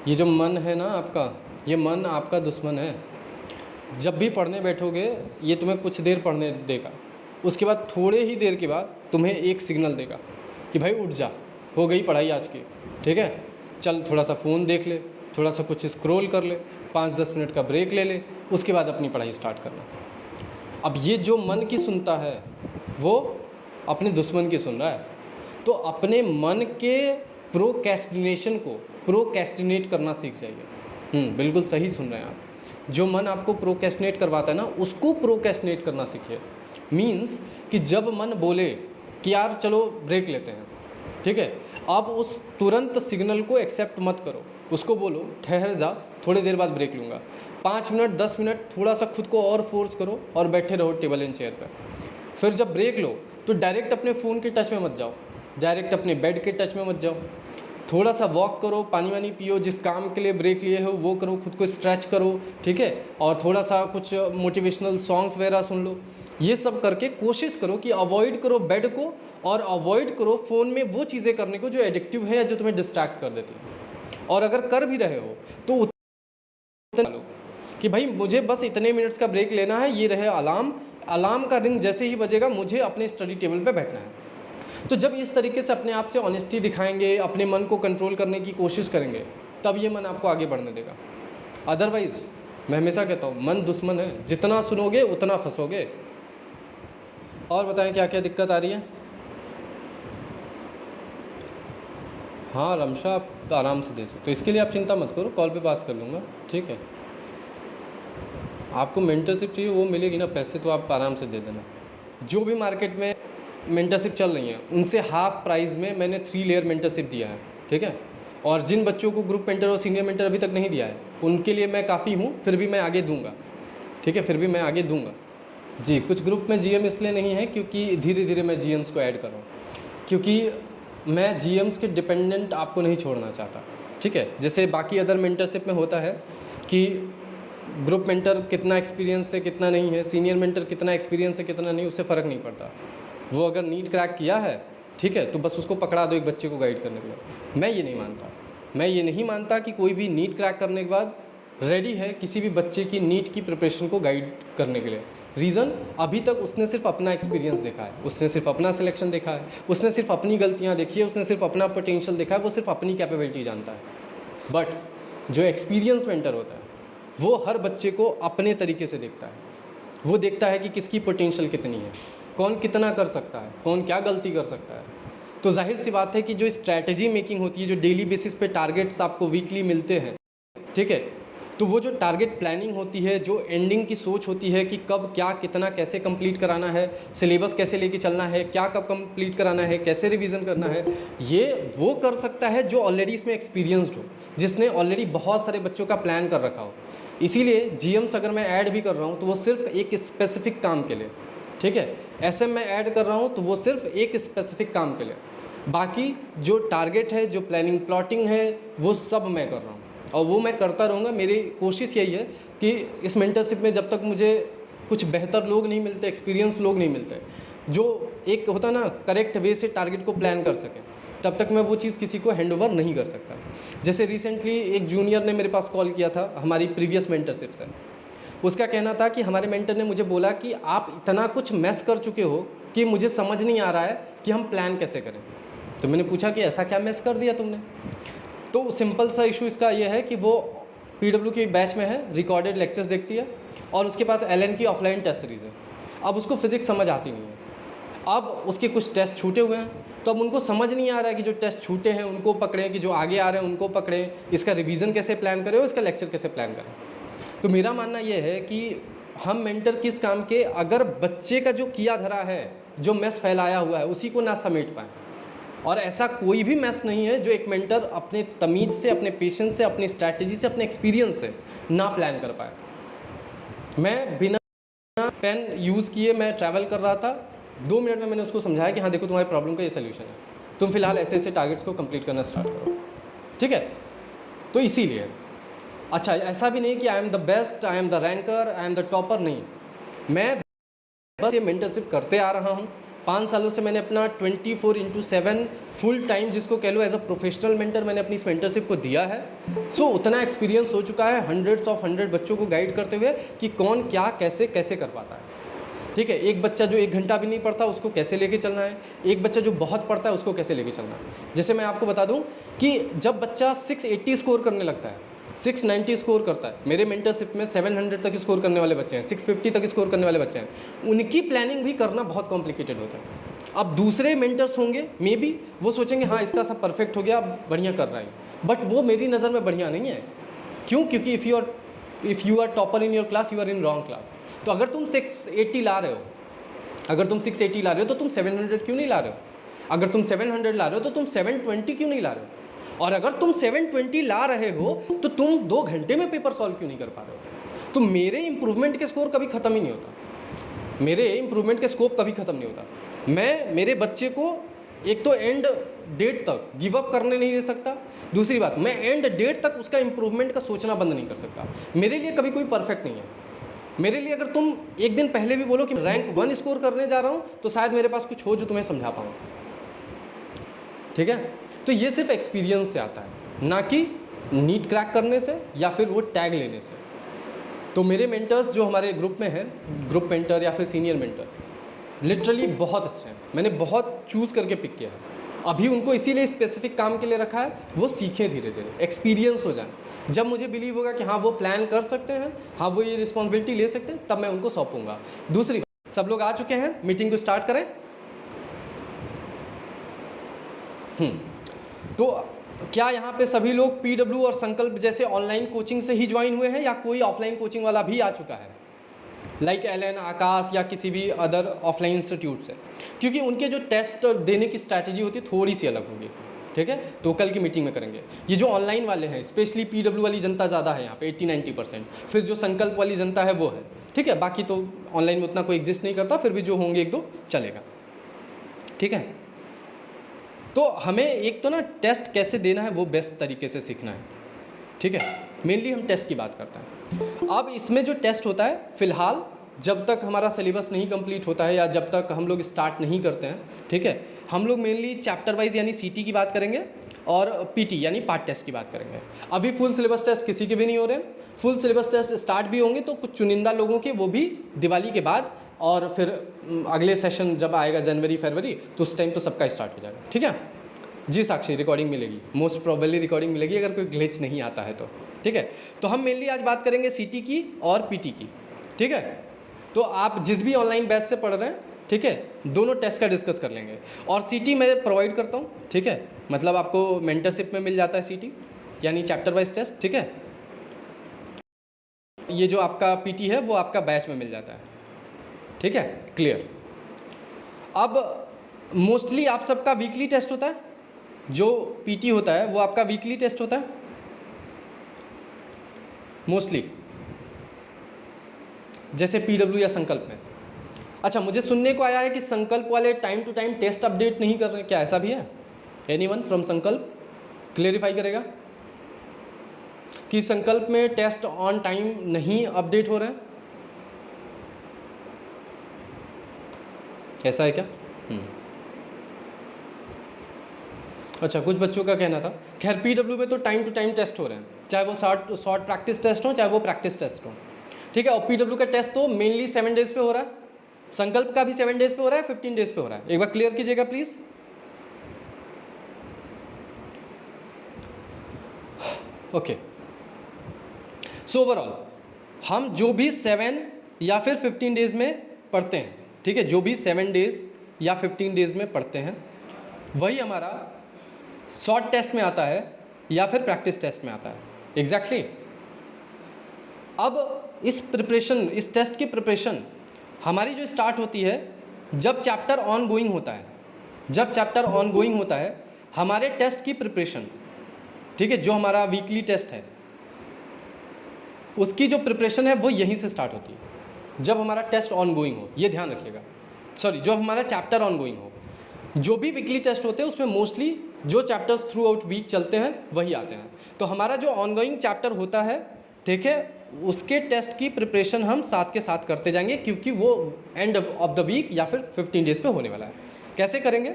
ये जो मन है ना आपका, ये मन आपका दुश्मन है। जब भी पढ़ने बैठोगे ये तुम्हें कुछ देर पढ़ने देगा, उसके बाद थोड़े ही देर के बाद तुम्हें एक सिग्नल देगा कि भाई उठ जा, हो गई पढ़ाई आज की, ठीक है, चल थोड़ा सा फ़ोन देख ले, थोड़ा सा कुछ स्क्रॉल कर ले, 5-10 मिनट का ब्रेक ले ले, उसके बाद अपनी पढ़ाई स्टार्ट करना। अब ये जो मन की सुनता है वो अपने दुश्मन की सुन रहा है। तो अपने मन के प्रोक्रेस्टिनेशन को प्रोक्रेस्टिनेट करना सीख जाइए। बिल्कुल सही सुन रहे हैं आप। जो मन आपको प्रोक्रेस्टिनेट करवाता है ना, उसको प्रोक्रेस्टिनेट करना सीखिए। मीन्स कि जब मन बोले कि यार चलो ब्रेक लेते हैं, ठीक है, अब उस तुरंत सिग्नल को एक्सेप्ट मत करो, उसको बोलो ठहर जा, थोड़ी देर बाद ब्रेक लूँगा। 5 मिनट 10 मिनट थोड़ा सा खुद को और फोर्स करो और बैठे रहो टेबल एंड चेयर पर। फिर जब ब्रेक लो तो डायरेक्ट अपने फ़ोन के टच में मत जाओ, डायरेक्ट अपने बेड के टच में मत जाओ, थोड़ा सा वॉक करो, पानी वानी पियो, जिस काम के लिए ब्रेक लिए हो वो करो, खुद को स्ट्रेच करो, ठीक है, और थोड़ा सा कुछ मोटिवेशनल सॉन्ग्स वगैरह सुन लो। ये सब करके कोशिश करो कि अवॉइड करो बेड को और अवॉइड करो फ़ोन में वो चीज़ें करने को जो एडिक्टिव है या जो तुम्हें डिस्ट्रैक्ट कर देती है। और अगर कर भी रहे हो तो उतना लो कि भाई मुझे बस इतने मिनट्स का ब्रेक लेना है, ये रहे अलार्म, अलार्म का रिंग जैसे ही बजेगा मुझे अपने स्टडी टेबल पे बैठना है। तो जब इस तरीके से अपने आप से ऑनेस्टी दिखाएंगे, अपने मन को कंट्रोल करने की कोशिश करेंगे, तब ये मन आपको आगे बढ़ने देगा। अदरवाइज़ मैं हमेशा कहता हूँ मन दुश्मन है, जितना सुनोगे उतना फंसोगे। और बताएं क्या क्या दिक्कत आ रही है। हाँ रमशा, आप आराम से दे सकते, तो इसके लिए आप चिंता मत करो, कॉल पे बात कर लूँगा, ठीक है। आपको मेंटरशिप चाहिए वो मिलेगी ना, पैसे तो आप आराम से दे देना। जो भी मार्केट में मेंटरशिप चल रही हैं उनसे हाफ प्राइस में मैंने 3 लेयर मेंटरशिप दिया है, ठीक है। और जिन बच्चों को ग्रुप मेंटर और सीनियर मेंटर अभी तक नहीं दिया है उनके लिए मैं काफ़ी हूँ, फिर भी मैं आगे दूंगा, ठीक है, फिर भी मैं आगे दूंगा जी। कुछ ग्रुप में जीएम इसलिए नहीं है क्योंकि धीरे धीरे मैं जीएम्स को ऐड कर रहा हूँ, क्योंकि मैं जीएम्स के डिपेंडेंट आपको नहीं छोड़ना चाहता, ठीक है। जैसे बाकी अदर मेंटरशिप में होता है कि ग्रुप मेंटर कितना एक्सपीरियंस है कितना नहीं है, सीनियर मेंटर कितना एक्सपीरियंस है कितना नहीं, उससे फ़र्क नहीं पड़ता। वो अगर नीट क्रैक किया है, ठीक है, तो बस उसको पकड़ा दो एक बच्चे को गाइड करने के लिए। मैं ये नहीं मानता, मैं ये नहीं मानता कि कोई भी नीट क्रैक करने के बाद रेडी है किसी भी बच्चे की नीट की प्रिपरेशन को गाइड करने के लिए। रीज़न, अभी तक उसने सिर्फ अपना एक्सपीरियंस देखा है, उसने सिर्फ अपना सिलेक्शन देखा है, उसने सिर्फ अपनी गलतियाँ देखी है, उसने सिर्फ अपना पोटेंशियल देखा है, वो सिर्फ अपनी कैपेबिलिटी जानता है। बट जो एक्सपीरियंस मेंटर होता है वो हर बच्चे को अपने तरीके से देखता है। वो देखता है कि किसकी पोटेंशियल कितनी है, कौन कितना कर सकता है, कौन क्या गलती कर सकता है। तो जाहिर सी बात है कि जो स्ट्रैटेजी मेकिंग होती है, जो डेली बेसिस पे टारगेट्स आपको वीकली मिलते हैं, ठीक है, तो वो जो टारगेट प्लानिंग होती है, जो एंडिंग की सोच होती है कि कब क्या कितना कैसे कंप्लीट कराना है, सिलेबस कैसे लेके चलना है, क्या कब कंप्लीट कराना है, कैसे रिवीजन करना है, ये वो कर सकता है जो ऑलरेडी इसमें एक्सपीरियंस्ड हो, जिसने ऑलरेडी बहुत सारे बच्चों का प्लान कर रखा हो। इसीलिए जीएम्स अगर मैं ऐड भी कर रहा हूँ तो वो सिर्फ एक स्पेसिफिक काम के लिए, ठीक है। एसएम मैं ऐड कर रहा हूँ तो वो सिर्फ एक स्पेसिफिक काम के लिए, बाकी जो टारगेट है, जो प्लानिंग प्लॉटिंग है, वो सब मैं कर रहा हूँ और वो मैं करता रहूँगा। मेरी कोशिश यही है कि इस मेंटरशिप में जब तक मुझे कुछ बेहतर लोग नहीं मिलते, एक्सपीरियंस लोग नहीं मिलते, जो एक होता ना करेक्ट वे से टारगेट को प्लान कर सकें, तब तक मैं वो चीज़ किसी को हैंड ओवर नहीं कर सकता। जैसे रिसेंटली एक जूनियर ने मेरे पास कॉल किया था हमारी प्रीवियस मेंटरशिप से। उसका कहना था कि हमारे मेंटर ने मुझे बोला कि आप इतना कुछ मैस कर चुके हो कि मुझे समझ नहीं आ रहा है कि हम प्लान कैसे करें। तो मैंने पूछा कि ऐसा क्या मैस कर दिया तुमने। तो सिंपल सा इशू इसका ये है कि वो पीडब्ल्यू की बैच में है, रिकॉर्डेड लेक्चर्स देखती है और उसके पास एलएन की ऑफलाइन टेस्ट सीरीज़ है। अब उसको फिज़िक्स समझ आती नहीं है, अब उसके कुछ टेस्ट छूटे हुए हैं, तो अब उनको समझ नहीं आ रहा है कि जो टेस्ट छूटे हैं उनको पकड़ें कि जो आगे आ रहे हैं उनको पकड़ें, इसका रिवीजन कैसे प्लान करें और इसका लेक्चर कैसे प्लान करें। तो मेरा मानना ये है कि हम मेंटर किस काम के, अगर बच्चे का जो किया धरा है, जो मैस फैलाया हुआ है, उसी को ना समेट पाएँ। और ऐसा कोई भी मैस नहीं है जो एक मेंटर अपने तमीज़ से, अपने पेशेंस से, अपनी स्ट्रैटेजी से, अपने एक्सपीरियंस से ना प्लान कर पाए। मैं बिना पेन यूज़ किए मैं ट्रैवल कर रहा था, 2 मिनट में मैंने उसको समझाया कि हाँ देखो तुम्हारी प्रॉब्लम का ये सोल्यूशन है, तुम फिलहाल ऐसे ऐसे टारगेट्स को कंप्लीट करना स्टार्ट करो, ठीक है। तो इसीलिए अच्छा, ऐसा भी नहीं कि I am the best, I am the ranker, I am the topper, नहीं। मैं बस ये मेंटरशिप करते आ रहा हूँ, 5 सालों से मैंने अपना 24/7 फुल टाइम, जिसको कह लो एज अ प्रोफेशनल मेंटर, मैंने अपनी इस मेंटरशिप को दिया है। सो उतना एक्सपीरियंस हो चुका है 100 बच्चों को गाइड करते हुए कि कौन क्या कैसे कैसे कर पाता है। ठीक है, एक बच्चा जो 1 घंटा भी नहीं पढ़ता उसको कैसे लेके चलना है, एक बच्चा जो बहुत पढ़ता है उसको कैसे लेके चलना है। जैसे मैं आपको बता दूं कि जब बच्चा 680 स्कोर करने लगता है, 690 स्कोर करता है, मेरे मेंटरशिप में 700 तक स्कोर करने वाले बच्चे हैं, 650 तक स्कोर करने वाले बच्चे हैं, उनकी प्लानिंग भी करना बहुत कॉम्प्लिकेटेड होता है। अब दूसरे मेंटर्स होंगे, मे बी वो सोचेंगे हाँ इसका सब परफेक्ट हो गया, अब बढ़िया कर रहा है, बट वो मेरी नज़र में बढ़िया नहीं है। क्यों? क्योंकि if you are topper in your class, you are in wrong class. तो अगर तुम 680 ला रहे हो, तो तुम 700 क्यों नहीं ला रहे हो? अगर तुम 700 ला रहे हो तो तुम 720 क्यों नहीं ला रहे हो? और अगर तुम 720 ला रहे हो तो तुम 2 घंटे में पेपर सॉल्व क्यों नहीं कर पा रहे हो? तो मेरे इंप्रूवमेंट के स्कोर कभी ख़त्म ही नहीं होता, मेरे इंप्रूवमेंट के स्कोप कभी ख़त्म नहीं होता। मैं मेरे बच्चे को एक तो एंड डेट तक गिव अप करने नहीं दे सकता, दूसरी बात मैं एंड डेट तक उसका इंप्रूवमेंट का सोचना बंद नहीं कर सकता। मेरे लिए कभी कोई परफेक्ट नहीं है। मेरे लिए अगर तुम एक दिन पहले भी बोलो कि रैंक 1 स्कोर करने जा रहा हूँ, तो शायद मेरे पास कुछ हो जो तुम्हें समझा पाऊँ। ठीक है, तो ये सिर्फ एक्सपीरियंस से आता है, ना कि नीट क्रैक करने से या फिर वो टैग लेने से। तो मेरे मेंटर्स जो हमारे ग्रुप में हैं, ग्रुप मेंटर या फिर सीनियर मेंटर, लिटरली बहुत अच्छे हैं। मैंने बहुत चूज़ करके पिक किया है। अभी उनको इसीलिए स्पेसिफिक काम के लिए रखा है, वो सीखें धीरे धीरे, एक्सपीरियंस हो जाए। जब मुझे बिलीव होगा कि हाँ वो प्लान कर सकते हैं, हाँ वो ये रिस्पॉन्सिबिलिटी ले सकते हैं, तब मैं उनको सौंपूंगा। दूसरी बात, सब लोग आ चुके हैं, मीटिंग को स्टार्ट करें। तो क्या यहाँ पे सभी लोग PW और संकल्प जैसे ऑनलाइन कोचिंग से ही ज्वाइन हुए हैं, या कोई ऑफलाइन कोचिंग वाला भी आ चुका है, लाइक LN, आकाश या किसी भी अदर ऑफलाइन इंस्टीट्यूट से? क्योंकि उनके जो टेस्ट देने की स्ट्रैटेजी होती है थोड़ी सी अलग होगी। ठीक है, तो कल की मीटिंग में करेंगे। ये जो ऑनलाइन वाले हैं, स्पेशली PW वाली जनता ज़्यादा है यहाँ पे, 80-90%। फिर जो संकल्प वाली जनता है वो है। ठीक है, बाकी तो ऑनलाइन में उतना कोई एग्जिस्ट नहीं करता, फिर भी जो होंगे 1-2 चलेगा। ठीक है, तो हमें एक तो ना टेस्ट कैसे देना है वो बेस्ट तरीके से सीखना है। ठीक है, मेनली हम टेस्ट की बात करते हैं। अब इसमें जो टेस्ट होता है, फ़िलहाल जब तक हमारा सिलेबस नहीं कंप्लीट होता है या जब तक हम लोग स्टार्ट नहीं करते हैं, ठीक है, हम लोग मेनली चैप्टर वाइज यानी CT की बात करेंगे और PT यानी पार्ट टेस्ट की बात करेंगे। अभी फुल सिलेबस टेस्ट किसी के भी नहीं हो रहे। फुल सिलेबस टेस्ट स्टार्ट भी होंगे तो कुछ चुनिंदा लोगों के, वो भी दिवाली के बाद, और फिर अगले सेशन जब आएगा जनवरी-फरवरी, तो उस टाइम तो सबका स्टार्ट हो जाएगा। ठीक है जी साक्षी, रिकॉर्डिंग मिलेगी, मोस्ट प्रोबेबली रिकॉर्डिंग मिलेगी अगर कोई ग्लिच नहीं आता है तो। ठीक है, तो हम मेनली आज बात करेंगे CT की और PT की। ठीक है, तो आप जिस भी ऑनलाइन बैच से पढ़ रहे हैं, ठीक है, दोनों टेस्ट का डिस्कस कर लेंगे। और CT मैं प्रोवाइड करता हूँ। ठीक है, मतलब आपको मेंटरशिप में मिल जाता है CT यानी चैप्टर वाइज टेस्ट। ठीक है, ये जो आपका PT है वो आपका बैच में मिल जाता है। ठीक है, क्लियर। अब मोस्टली आप सबका वीकली टेस्ट होता है, जो PT होता है वो आपका वीकली टेस्ट होता है मोस्टली, जैसे PW या संकल्प में। अच्छा, मुझे सुनने को आया है कि संकल्प वाले time to time test update नहीं कर रहे, क्या ऐसा भी है? एनीवन फ्रॉम संकल्प क्लेरिफाई करेगा कि संकल्प में टेस्ट ऑन टाइम नहीं अपडेट हो रहे हैं? ऐसा है क्या? अच्छा, कुछ बच्चों का कहना था। खैर, PW में तो टाइम टू टाइम टेस्ट हो रहे हैं, चाहे वो शॉर्ट प्रैक्टिस टेस्ट हो, चाहे वो प्रैक्टिस टेस्ट हो। ठीक है, और PW का टेस्ट तो मेनली 7 डेज पे हो रहा है, संकल्प का भी 7 डेज पे हो रहा है, 15 डेज पे हो रहा है। एक बार क्लियर कीजिएगा प्लीज। ओके, सो ओवरऑल हम जो भी 7 या फिर 15 डेज में पढ़ते हैं, ठीक है, जो भी 7 डेज या 15 डेज में पढ़ते हैं, वही हमारा शॉर्ट टेस्ट में आता है या फिर प्रैक्टिस टेस्ट में आता है। एग्जैक्टली। अब इस प्रिपरेशन, इस टेस्ट की प्रिपरेशन हमारी जो स्टार्ट होती है जब चैप्टर ऑन गोइंग होता है। जब चैप्टर ऑन गोइंग होता है हमारे टेस्ट की प्रिपरेशन, ठीक है, जो हमारा वीकली टेस्ट है उसकी जो प्रिपरेशन है वो यहीं से स्टार्ट होती है, जब हमारा टेस्ट ऑन गोइंग हो। ये ध्यान रखिएगा, सॉरी, जो हमारा चैप्टर ऑन गोइंग हो। जो भी वीकली टेस्ट होते हैं उसमें मोस्टली जो चैप्टर्स थ्रू आउट वीक चलते हैं वही आते हैं। तो हमारा जो ऑन गोइंग चैप्टर होता है, ठीक है, उसके टेस्ट की प्रिपरेशन हम साथ के साथ करते जाएंगे, क्योंकि वो एंड ऑफ द वीक या फिर 15 डेज़ पे होने वाला है। कैसे करेंगे?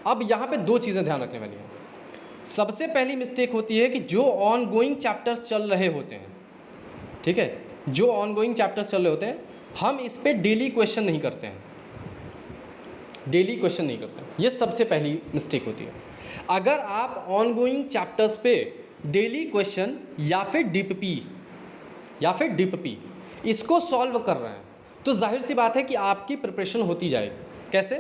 अब यहाँ पे 2 चीज़ें ध्यान रखने वाली हैं। सबसे पहली मिस्टेक होती है कि जो ऑन गोइंग चैप्टर्स चल रहे होते हैं, ठीक है, जो ऑन गोइंग चैप्टर्स चल रहे होते हैं, हम इस पर डेली क्वेश्चन नहीं करते हैं, डेली क्वेश्चन नहीं करते हैं। ये सबसे पहली मिस्टेक होती है। अगर आप ऑन गोइंग चैप्टर्स पे डेली क्वेश्चन या फिर डीपी इसको सॉल्व कर रहे हैं, तो जाहिर सी बात है कि आपकी प्रिपरेशन होती जाएगी। कैसे?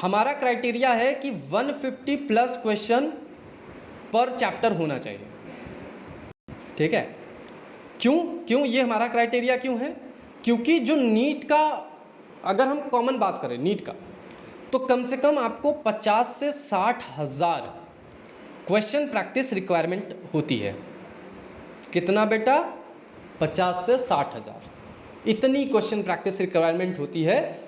हमारा क्राइटेरिया है कि 150 प्लस क्वेश्चन पर चैप्टर होना चाहिए, ठीक है। क्यों ये हमारा क्राइटेरिया क्यों है? क्योंकि जो नीट का, अगर हम कॉमन बात करें नीट का, तो कम से कम आपको 50 से 60 हज़ार क्वेश्चन प्रैक्टिस रिक्वायरमेंट होती है। कितना बेटा? 50 से 60 हज़ार, इतनी क्वेश्चन प्रैक्टिस रिक्वायरमेंट होती है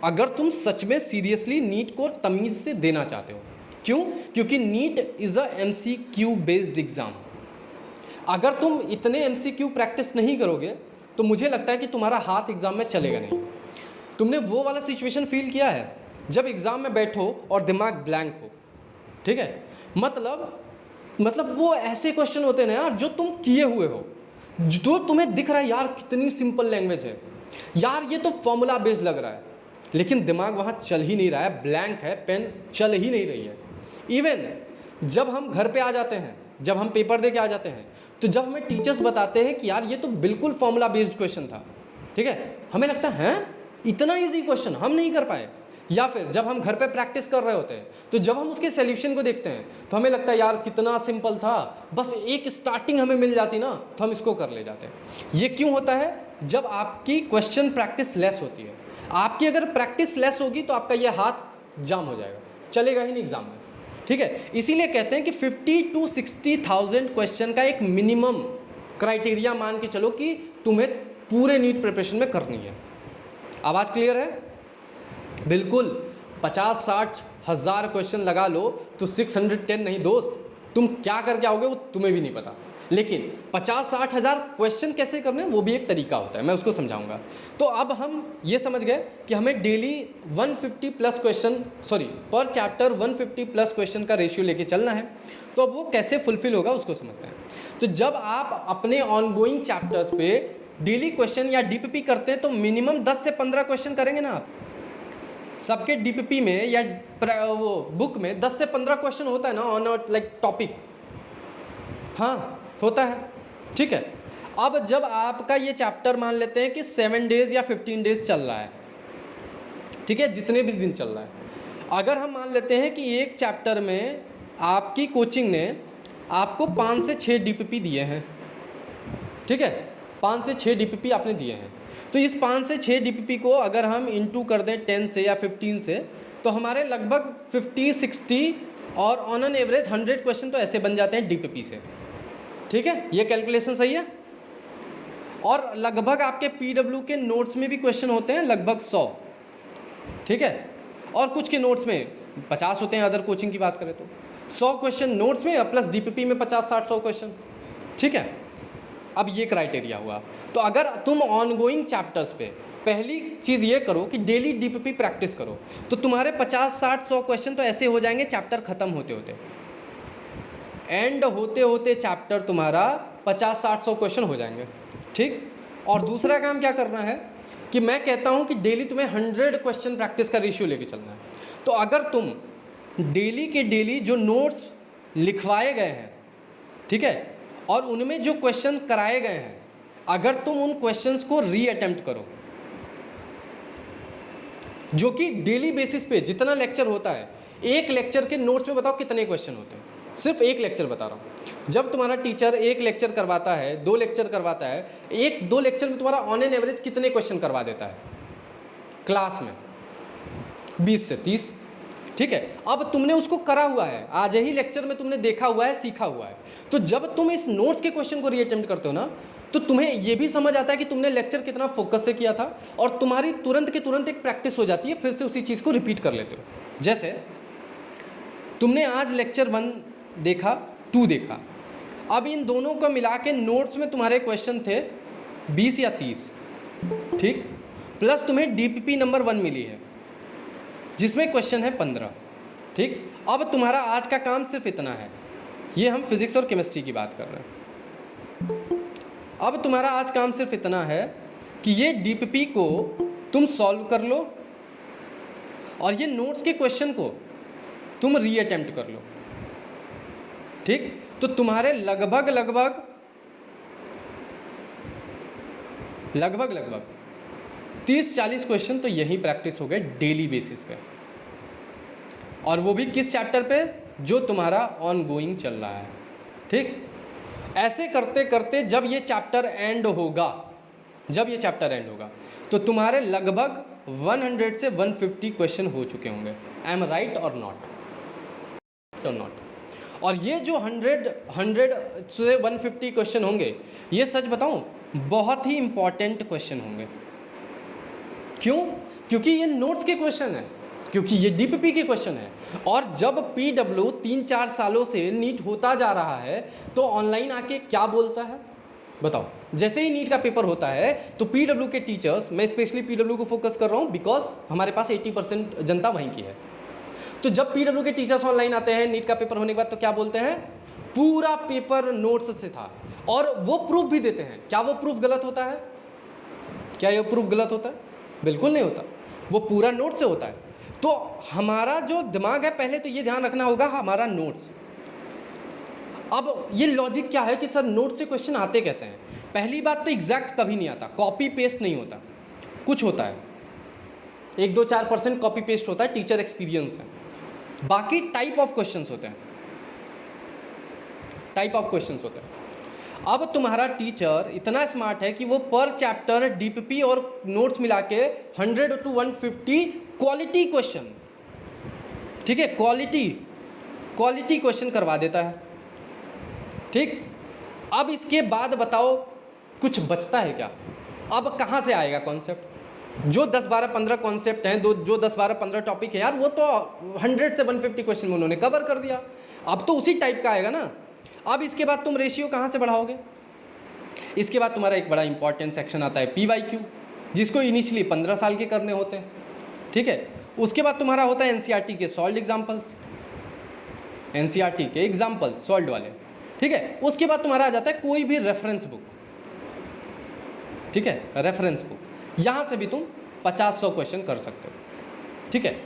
अगर तुम सच में सीरियसली नीट को तमीज़ से देना चाहते हो। क्यों? क्योंकि NEET is a MCQ based exam. अगर तुम इतने MCQ प्रैक्टिस नहीं करोगे तो मुझे लगता है कि तुम्हारा हाथ एग्ज़ाम में चलेगा नहीं। तुमने वो वाला सिचुएशन फील किया है जब एग्ज़ाम में बैठो और दिमाग ब्लैंक हो, ठीक है? मतलब वो ऐसे क्वेश्चन होते हैं ना यार, जो तुम किए हुए हो, जो तुम्हें दिख रहा है यार कितनी सिंपल लैंग्वेज है, यार ये तो फॉर्मूला बेस्ड लग रहा है, लेकिन दिमाग वहाँ चल ही नहीं रहा है, ब्लैंक है, पेन चल ही नहीं रही है। इवन जब हम घर पे आ जाते हैं, जब हम पेपर दे के आ जाते हैं, तो जब हमें टीचर्स बताते हैं कि यार ये तो बिल्कुल फॉर्मूला बेस्ड क्वेश्चन था, ठीक है, हमें लगता है इतना ईजी क्वेश्चन हम नहीं कर पाए। या फिर जब हम घर पे प्रैक्टिस कर रहे होते हैं, तो जब हम उसके सॉल्यूशन को देखते हैं तो हमें लगता है यार कितना सिंपल था, बस एक स्टार्टिंग हमें मिल जाती ना तो हम इसको कर ले जाते हैं। ये क्यों होता है? जब आपकी क्वेश्चन प्रैक्टिस लेस होती है। आपकी अगर प्रैक्टिस लेस होगी तो आपका ये हाथ जाम हो जाएगा, चलेगा ही नहीं एग्जाम में, ठीक है। इसीलिए कहते हैं कि 50 to 60,000 क्वेश्चन का एक मिनिमम क्राइटेरिया मान के चलो कि तुम्हें पूरे नीट प्रिपरेशन में करनी है। आवाज़ क्लियर है? बिल्कुल। 50-60 हज़ार क्वेश्चन लगा लो तो 610 नहीं दोस्त, तुम क्या करके आओगे वो तुम्हें भी नहीं पता। लेकिन 50-60 हज़ार क्वेश्चन कैसे करने, वो भी एक तरीका होता है, मैं उसको समझाऊंगा। तो अब हम ये समझ गए कि हमें डेली 150 प्लस क्वेश्चन, पर चैप्टर 150 प्लस क्वेश्चन का रेशियो लेके चलना है। तो अब वो कैसे फुलफिल होगा उसको समझते हैं। तो जब आप अपने ऑनगोइंग चैप्टर्स पे डेली क्वेश्चन या डीपीपी करते हैं तो मिनिमम 10 से 15 क्वेश्चन करेंगे ना आप। सबके डीपीपी में या वो बुक में 10 से 15 क्वेश्चन होता है ना ऑन लाइक टॉपिक, हाँ होता है, ठीक है। अब जब आपका ये चैप्टर मान लेते हैं कि 7 डेज़ या 15 डेज़ चल रहा है, ठीक है, जितने भी दिन चल रहा है, अगर हम मान लेते हैं कि एक चैप्टर में आपकी कोचिंग ने आपको 5 से 6 डीपीपी दिए हैं, ठीक है, 5 से 6 डीपीपी आपने दिए हैं, तो इस 5 से 6 डीपीपी को अगर हम इंटू कर दें 10 से या 15 से, तो हमारे लगभग 50-60 और ऑन एन एवरेज 100 क्वेश्चन तो ऐसे बन जाते हैं डीपीपी से, ठीक है। ये कैलकुलेशन सही है। और लगभग आपके पीडब्ल्यू के नोट्स में भी क्वेश्चन होते हैं लगभग 100, ठीक है, और कुछ के नोट्स में 50 होते हैं। अदर कोचिंग की बात करें तो 100 क्वेश्चन नोट्स में प्लस डीपीपी में 50-60-100 क्वेश्चन, ठीक है। अब ये क्राइटेरिया हुआ। तो अगर तुम ऑनगोइंग चैप्टर्स पे पहली चीज़ ये करो कि डेली डीपीपी प्रैक्टिस करो, तो तुम्हारे 50-60-100 क्वेश्चन तो ऐसे हो जाएंगे चैप्टर ख़त्म होते होते, एंड होते होते चैप्टर तुम्हारा 50-60-100 क्वेश्चन हो जाएंगे, ठीक। और दूसरा काम क्या करना है कि मैं कहता हूँ कि डेली तुम्हें 100 क्वेश्चन प्रैक्टिस का रेशियो लेके चलना है। तो अगर तुम डेली के डेली जो नोट्स लिखवाए गए हैं, ठीक है, और उनमें जो क्वेश्चन कराए गए हैं, अगर तुम उन क्वेश्चंस को रीअटेम्प्ट करो, जो कि डेली बेसिस पे जितना लेक्चर होता है, एक लेक्चर के नोट्स में बताओ कितने क्वेश्चन होते हैं, सिर्फ एक लेक्चर बता रहा हूँ। जब तुम्हारा टीचर एक लेक्चर करवाता है, 2 लेक्चर करवाता है, 1-2 लेक्चर में तुम्हारा ऑन एन एवरेज कितने क्वेश्चन करवा देता है क्लास में? 20 से 30, ठीक है। अब तुमने उसको करा हुआ है, आज ही लेक्चर में तुमने देखा हुआ है, सीखा हुआ है, तो जब तुम इस नोट्स के क्वेश्चन को रीअटेम्प्ट करते हो ना, तो तुम्हें ये भी समझ आता है कि तुमने लेक्चर कितना फोकस से किया था, और तुम्हारी तुरंत के तुरंत एक प्रैक्टिस हो जाती है, फिर से उसी चीज़ को रिपीट कर लेते हो। जैसे तुमने आज लेक्चर 1 देखा, 2 देखा, अब इन दोनों को मिला के नोट्स में तुम्हारे क्वेश्चन थे 20 या 30, ठीक, प्लस तुम्हें डीपीपी नंबर 1 मिली है जिसमें क्वेश्चन है 15, ठीक। अब तुम्हारा आज का काम सिर्फ इतना है, ये हम फिजिक्स और केमिस्ट्री की बात कर रहे हैं। अब तुम्हारा आज काम सिर्फ इतना है कि ये डीपीपी को तुम सॉल्व कर लो और ये नोट्स के क्वेश्चन को तुम रीअटेम्प्ट कर लो, ठीक। तो तुम्हारे लगभग 30-40 क्वेश्चन तो यही प्रैक्टिस हो गए डेली बेसिस पे, और वो भी किस चैप्टर पे, जो तुम्हारा ऑन गोइंग चल रहा है, ठीक। ऐसे करते करते जब ये चैप्टर एंड होगा तो तुम्हारे लगभग 100 से 150 क्वेश्चन हो चुके होंगे। आई एम राइट और नॉट? और ये जो 100 से 150 क्वेश्चन होंगे, ये सच बताऊं बहुत ही इंपॉर्टेंट क्वेश्चन होंगे। क्यों? क्योंकि ये नोट्स के क्वेश्चन है, क्योंकि ये डीपीपी के क्वेश्चन है। और जब पीडब्ल्यू 3-4 सालों से नीट होता जा रहा है तो ऑनलाइन आके क्या बोलता है बताओ। जैसे ही नीट का पेपर होता है तो पीडब्ल्यू के टीचर्स, मैं स्पेशली पीडब्ल्यू को फोकस कर रहा हूँ बिकॉज हमारे पास 80% जनता वहीं की है, तो जब पीडब्ल्यू के टीचर्स ऑनलाइन आते हैं नीट का पेपर होने के बाद तो क्या बोलते हैं, पूरा पेपर नोट्स से था, और वो प्रूफ भी देते हैं। क्या वो प्रूफ गलत होता है? क्या ये प्रूफ गलत होता है? बिल्कुल नहीं होता, वो पूरा नोट से होता है। तो हमारा जो दिमाग है, पहले तो ये ध्यान रखना होगा हमारा नोट्स। अब ये लॉजिक क्या है कि सर नोट से क्वेश्चन आते कैसे हैं? पहली बात तो एग्जैक्ट कभी नहीं आता, कॉपी पेस्ट नहीं होता, कुछ होता है 1-2-4% कॉपी पेस्ट होता है, टीचर एक्सपीरियंस है। बाकी टाइप ऑफ क्वेश्चंस होते हैं, अब तुम्हारा टीचर इतना स्मार्ट है कि वो पर चैप्टर डीपीपी और नोट्स मिला के 100 to 150 क्वालिटी क्वेश्चन, ठीक है, क्वालिटी क्वेश्चन करवा देता है, ठीक। अब इसके बाद बताओ कुछ बचता है क्या? अब कहाँ से आएगा कॉन्सेप्ट? जो 10-12-15 कॉन्सेप्ट हैं, जो 10-12-15 टॉपिक है यार, वो तो 100 से 150 क्वेश्चन में उन्होंने कवर कर दिया। अब तो उसी टाइप का आएगा ना। अब इसके बाद तुम रेशियो कहाँ से बढ़ाओगे? इसके बाद तुम्हारा एक बड़ा इंपॉर्टेंट सेक्शन आता है PYQ, जिसको इनिशियली 15 साल के करने होते हैं, ठीक है। उसके बाद तुम्हारा होता है NCERT के सॉल्व एग्जाम्पल्स, सॉल्व वाले, ठीक है। उसके बाद तुम्हारा आ जाता है कोई भी रेफरेंस बुक, ठीक है, रेफरेंस बुक, यहाँ से भी तुम 50-100 क्वेश्चन कर सकते हो, ठीक है।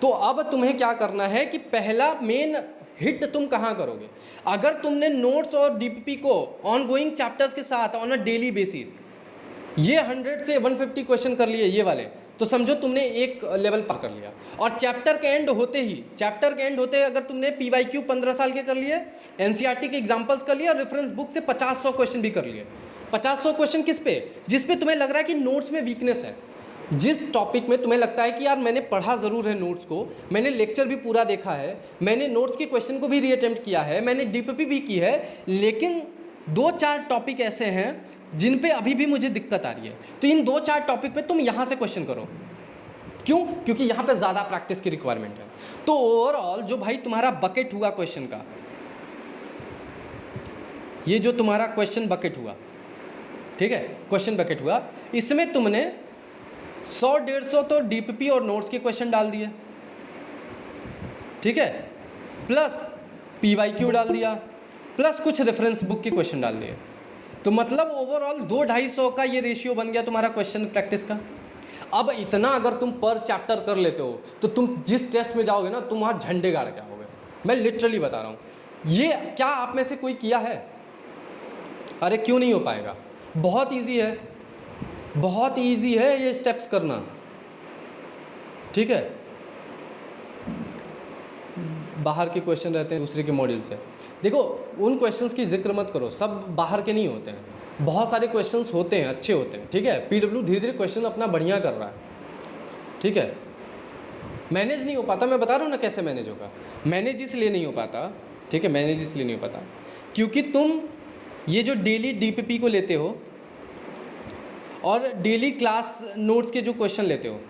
तो अब तुम्हें क्या करना है कि पहला मेन हिट तुम कहाँ करोगे? अगर तुमने नोट्स और डीपीपी को ऑन गोइंग चैप्टर्स के साथ ऑन अ डेली बेसिस ये 100 से 150 क्वेश्चन कर लिए ये वाले, तो समझो तुमने एक लेवल पार कर लिया। और चैप्टर के एंड होते अगर तुमने PYQ 15 साल के कर लिए, NCERT के एग्जाम्पल्स कर लिए और रेफरेंस बुक से 50-100 क्वेश्चन भी कर लिए। 50-100 क्वेश्चन किस पे? जिस पे तुम्हें लग रहा है कि नोट्स में वीकनेस है, जिस टॉपिक में तुम्हें लगता है कि यार मैंने पढ़ा ज़रूर है नोट्स को, मैंने लेक्चर भी पूरा देखा है, मैंने नोट्स के क्वेश्चन को भी रीअटेम्प्ट किया है, मैंने डीपीपी भी की है, लेकिन 2-4 टॉपिक ऐसे हैं जिन पे अभी भी मुझे दिक्कत आ रही है। तो इन 2-4 टॉपिक पे तुम यहाँ से क्वेश्चन करो। क्यों? क्योंकि यहाँ पे ज़्यादा प्रैक्टिस की रिक्वायरमेंट है। तो ओवरऑल जो भाई तुम्हारा बकेट हुआ क्वेश्चन का, ये जो तुम्हारा क्वेश्चन बकेट हुआ, ठीक है, क्वेश्चन बकेट हुआ, इसमें तुमने 100-150 तो डीपीपी और नोट्स के क्वेश्चन डाल दिए, ठीक है, प्लस PYQ डाल दिया, प्लस कुछ रेफरेंस बुक के क्वेश्चन डाल दिए। तो मतलब ओवरऑल 200-250 का ये रेशियो बन गया तुम्हारा क्वेश्चन प्रैक्टिस का। अब इतना अगर तुम पर चैप्टर कर लेते हो तो तुम जिस टेस्ट में जाओगे ना, तुम वहाँ झंडे गाड़ के आओगे। मैं लिटरली बता रहा हूँ। ये क्या आप में से कोई किया है? अरे क्यों नहीं हो पाएगा? बहुत ईजी है, बहुत ईजी है ये स्टेप्स करना, ठीक है। बाहर के क्वेश्चन रहते हैं दूसरे के मॉड्यूल से, देखो उन क्वेश्चंस की जिक्र मत करो, सब बाहर के नहीं होते हैं। बहुत सारे क्वेश्चंस होते हैं, अच्छे होते हैं, ठीक है। पीडब्ल्यू धीरे धीरे क्वेश्चन अपना बढ़िया कर रहा है, ठीक है। मैनेज नहीं हो पाता, मैं बता रहा हूँ ना कैसे मैनेज होगा। मैनेज इसलिए नहीं हो पाता, ठीक है, मैनेज इसलिए नहीं हो पाता क्योंकि तुम ये जो डेली डीपीपी को लेते हो और डेली क्लास नोट्स के जो क्वेश्चन लेते हो,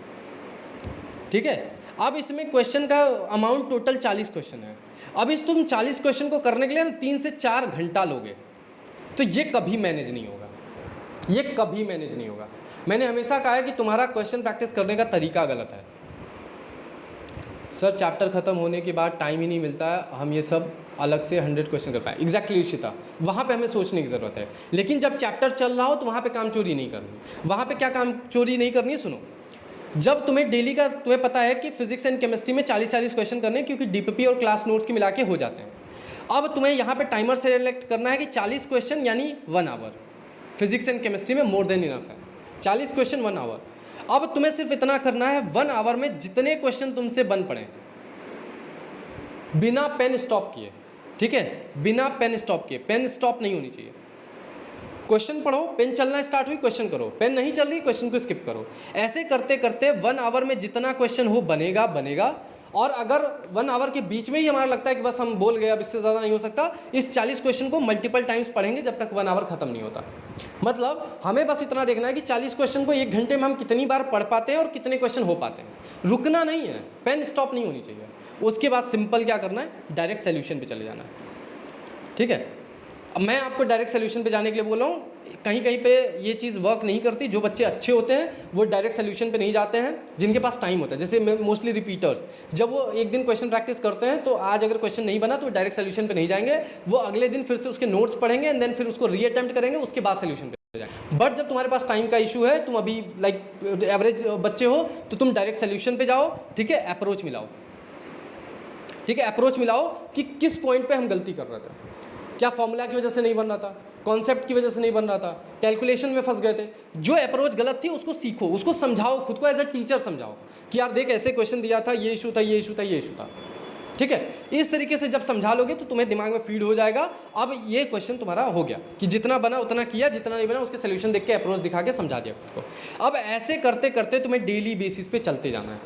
ठीक है, अब इसमें क्वेश्चन का अमाउंट टोटल 40 क्वेश्चन है। अब इस तुम 40 क्वेश्चन को करने के लिए ना 3 से 4 घंटा लोगे, तो ये कभी मैनेज नहीं होगा, ये कभी मैनेज नहीं होगा। मैंने हमेशा कहा है कि तुम्हारा क्वेश्चन प्रैक्टिस करने का तरीका गलत है। सर चैप्टर ख़त्म होने के बाद टाइम ही नहीं मिलता है, हम ये सब अलग से 100 क्वेश्चन कर पाए। एग्जैक्टली इशिता, वहाँ पे हमें सोचने की ज़रूरत है। लेकिन जब चैप्टर चल रहा हो तो वहाँ पे काम चोरी नहीं करनी। वहाँ पे क्या काम चोरी नहीं करनी है, सुनो। जब तुम्हें डेली का तुम्हें पता है कि फिजिक्स एंड केमिस्ट्री में 40 क्वेश्चन करने, क्योंकि डीपीपी और क्लास नोट्स के मिला के हो जाते हैं। अब तुम्हें यहाँ पे टाइमर सेलेक्ट करना है कि 40 क्वेश्चन यानी 1 आवर। फिजिक्स एंड केमिस्ट्री में मोर देन इनफ है, 40 क्वेश्चन 1 आवर। अब तुम्हें सिर्फ इतना करना है, 1 आवर में जितने क्वेश्चन तुमसे बन पड़े बिना पेन स्टॉप किए, ठीक है, बिना पेन स्टॉप किए, पेन स्टॉप नहीं होनी चाहिए। क्वेश्चन पढ़ो, पेन चलना स्टार्ट हुई क्वेश्चन करो, पेन नहीं चल रही क्वेश्चन को स्किप करो। ऐसे करते करते 1 आवर में जितना क्वेश्चन हो बनेगा। और अगर 1 आवर के बीच में ही हमारा लगता है कि बस हम बोल गए, अब इससे ज़्यादा नहीं हो सकता, इस 40 क्वेश्चन को मल्टीपल टाइम्स पढ़ेंगे जब तक 1 आवर खत्म नहीं होता। मतलब हमें बस इतना देखना है कि 40 क्वेश्चन को 1 घंटे में हम कितनी बार पढ़ पाते हैं और कितने क्वेश्चन हो पाते हैं। रुकना नहीं है, पेन स्टॉप नहीं होनी चाहिए। उसके बाद सिंपल क्या करना है, डायरेक्ट सोल्यूशन पे चले जाना है, ठीक है। अब मैं आपको डायरेक्ट सोल्यूशन पे जाने के लिए बोल रहा हूँ, कहीं कहीं पे ये चीज़ वर्क नहीं करती। जो बच्चे अच्छे होते हैं वो डायरेक्ट सोल्यूशन पे नहीं जाते हैं, जिनके पास टाइम होता है। जैसे मोस्टली रिपीटर्स, जब वो एक दिन क्वेश्चन प्रैक्टिस करते हैं तो आज अगर क्वेश्चन नहीं बना तो डायरेक्ट सोल्यूशन पे नहीं जाएंगे, वो अगले दिन फिर से उसके नोट्स पढ़ेंगे एंड देन फिर उसको रीअटेम्प्ट करेंगे, उसके बाद सोल्यूशन पे जाएंगे। बट जब तुम्हारे पास टाइम का इशू है, तुम अभी लाइक एवरेज बच्चे हो, तो तुम डायरेक्ट सोल्यूशन पे जाओ, ठीक है, अप्रोच मिलाओ, ठीक है, अप्रोच मिलाओ कि किस पॉइंट पे हम गलती कर रहे थे। क्या फॉर्मूला की वजह से नहीं बन रहा था, कॉन्सेप्ट की वजह से नहीं बन रहा था, कैलकुलेशन में फंस गए थे। जो अप्रोच गलत थी उसको सीखो, उसको समझाओ, खुद को एज अ टीचर समझाओ कि यार देख ऐसे क्वेश्चन दिया था, ये इशू था, ये इशू था, ये इशू था, ठीक है। इस तरीके से जब समझा लोगे तो तुम्हें दिमाग में फीड हो जाएगा। अब ये क्वेश्चन तुम्हारा हो गया कि जितना बना उतना किया, जितना नहीं बना उसके सोल्यूशन देख के अप्रोच दिखा के समझा दिया खुद को। अब ऐसे करते करते तुम्हें डेली बेसिस पे चलते जाना है।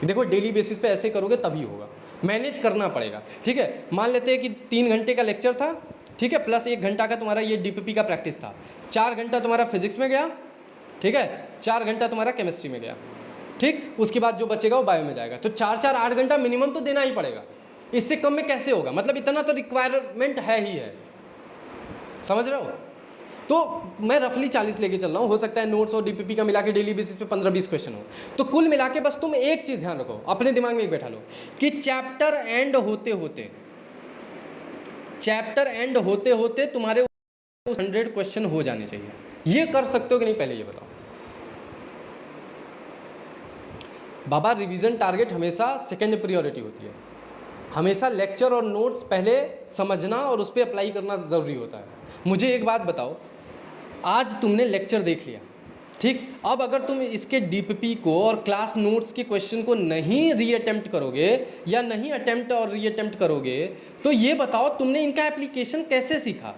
देखो डेली बेसिस पे ऐसे करोगे तभी होगा, मैनेज करना पड़ेगा, ठीक है। मान लेते हैं कि 3 घंटे का लेक्चर था, ठीक है, प्लस 1 घंटा का तुम्हारा ये डीपीपी का प्रैक्टिस था। 4 घंटा तुम्हारा फिजिक्स में गया, ठीक है, 4 घंटा तुम्हारा केमिस्ट्री में गया, ठीक। उसके बाद जो बचेगा वो बायो में जाएगा। तो 4 8 घंटा मिनिमम तो देना ही पड़ेगा। इससे कम में कैसे होगा, मतलब इतना तो रिक्वायरमेंट है ही है, समझ रहे हो। तो मैं रफली 40 लेके चल रहा हूँ, हो सकता है नोट्स और डीपीपी का मिला के डेली बेसिस पे 15-20 क्वेश्चन हो। तो कुल मिला के बस तुम एक चीज़ ध्यान रखो, अपने दिमाग में एक बैठा लो कि चैप्टर एंड होते होते तुम्हारे 100 क्वेश्चन हो जाने चाहिए। ये कर सकते हो कि नहीं, पहले ये बताओ। बाबा रिवीजन टारगेट हमेशा सेकंड प्रायोरिटी होती है। हमेशा लेक्चर और नोट्स पहले समझना और उस पर अप्लाई करना ज़रूरी होता है। मुझे एक बात बताओ, आज तुमने लेक्चर देख लिया, ठीक। अब अगर तुम इसके डीपीपी को और क्लास नोट्स के क्वेश्चन को नहीं रीअटेम्प्ट करोगे या नहीं अटेम्प्ट और रीअटेम्प्ट करोगे, तो ये बताओ तुमने इनका एप्लीकेशन कैसे सीखा,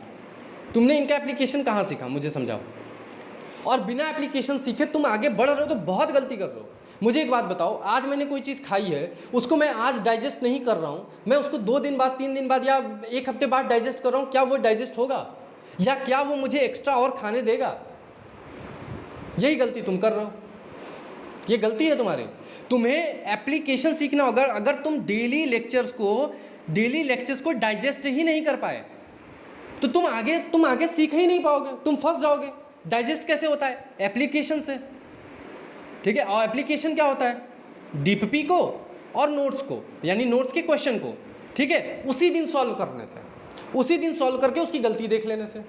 तुमने इनका एप्लीकेशन कहाँ सीखा, मुझे समझाओ। और बिना एप्लीकेशन सीखे तुम आगे बढ़ रहे हो तो बहुत गलती कर रहे हो। मुझे एक बात बताओ, आज मैंने कोई चीज़ खाई है, उसको मैं आज डाइजेस्ट नहीं कर रहा हूँ, मैं उसको 2 दिन बाद, 3 दिन बाद या 1 हफ्ते बाद डाइजेस्ट कर रहा हूँ, क्या वो डाइजेस्ट होगा या क्या वो मुझे एक्स्ट्रा और खाने देगा? यही गलती तुम कर रहे हो, ये गलती है तुम्हारी। तुम्हें एप्लीकेशन सीखना होगा। अगर तुम डेली लेक्चर्स को डाइजेस्ट ही नहीं कर पाए तो तुम आगे सीख ही नहीं पाओगे, तुम फंस जाओगे। डाइजेस्ट कैसे होता है? एप्लीकेशन से, ठीक है। और एप्लीकेशन क्या होता है? डीपीपी को और नोट्स को, यानी नोट्स के क्वेश्चन को, ठीक है, उसी दिन सॉल्व करने से, उसी दिन सॉल्व करके उसकी गलती देख लेने से,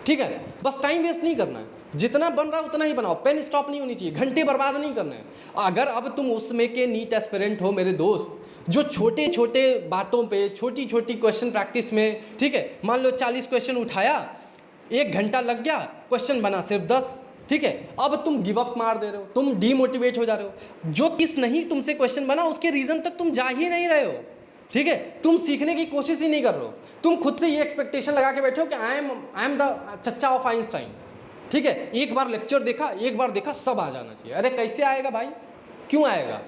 ठीक है। बस टाइम वेस्ट नहीं करना है, जितना बन रहा है उतना ही बनाओ, पेन स्टॉप नहीं होनी चाहिए, घंटे बर्बाद नहीं करना है। अगर अब तुम उसमें के नीट एस्पिरेंट हो मेरे दोस्त, जो छोटे छोटे बातों पे, छोटी छोटी क्वेश्चन प्रैक्टिस में, ठीक है, मान लो 40 क्वेश्चन उठाया, 1 घंटा लग गया, क्वेश्चन बना सिर्फ 10, ठीक है। अब तुम गिव अप मार दे रहे हो, तुम डीमोटिवेट हो जा रहे हो। जो किस नहीं तुमसे क्वेश्चन बना उसके रीजन तक तुम जा ही नहीं रहे हो, ठीक है। तुम सीखने की कोशिश ही नहीं कर रहे हो। तुम खुद से ये एक्सपेक्टेशन लगा के बैठे हो कि आई एम द चच्चा ऑफ आइंस्टाइन, ठीक है। एक बार लेक्चर देखा, एक बार देखा, सब आ जाना चाहिए। अरे कैसे आएगा भाई, क्यों आएगा?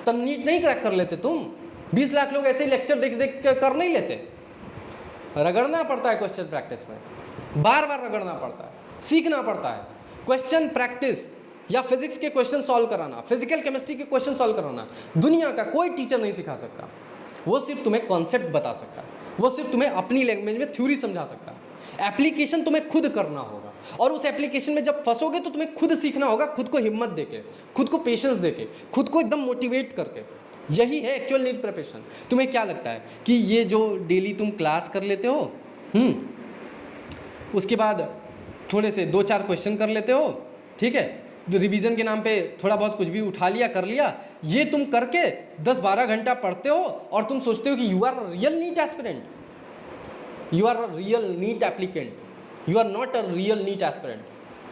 तब नीट नहीं क्रैक कर लेते तुम? 20 लाख लोग ऐसे ही लेक्चर देख देख कर नहीं लेते। रगड़ना पड़ता है क्वेश्चन प्रैक्टिस में, बार बार रगड़ना पड़ता है, सीखना पड़ता है। क्वेश्चन प्रैक्टिस या फिजिक्स के क्वेश्चन सॉल्व कराना, फिजिकल केमिस्ट्री के क्वेश्चन सॉल्व कराना, दुनिया का कोई टीचर नहीं सिखा सकता। वो सिर्फ तुम्हें कॉन्सेप्ट बता सकता है, वो सिर्फ तुम्हें अपनी लैंग्वेज में थ्योरी समझा सकता है। एप्लीकेशन तुम्हें खुद करना होगा, और उस एप्लीकेशन में जब फंसोगे तो तुम्हें खुद सीखना होगा, खुद को हिम्मत देके, खुद को पेशेंस देके, खुद को एकदम मोटिवेट करके। यही है एक्चुअल नीट प्रिपरेशन। तुम्हें क्या लगता है कि ये जो डेली तुम क्लास कर लेते हो, उसके बाद थोड़े से 2-4 क्वेश्चन कर लेते हो, ठीक है, रिवीजन के नाम पे थोड़ा बहुत कुछ भी उठा लिया कर लिया, ये तुम करके 10-12 घंटा पढ़ते हो और तुम सोचते हो कि you are real NEET aspirant, you are a real NEET applicant, you are not a real NEET aspirant.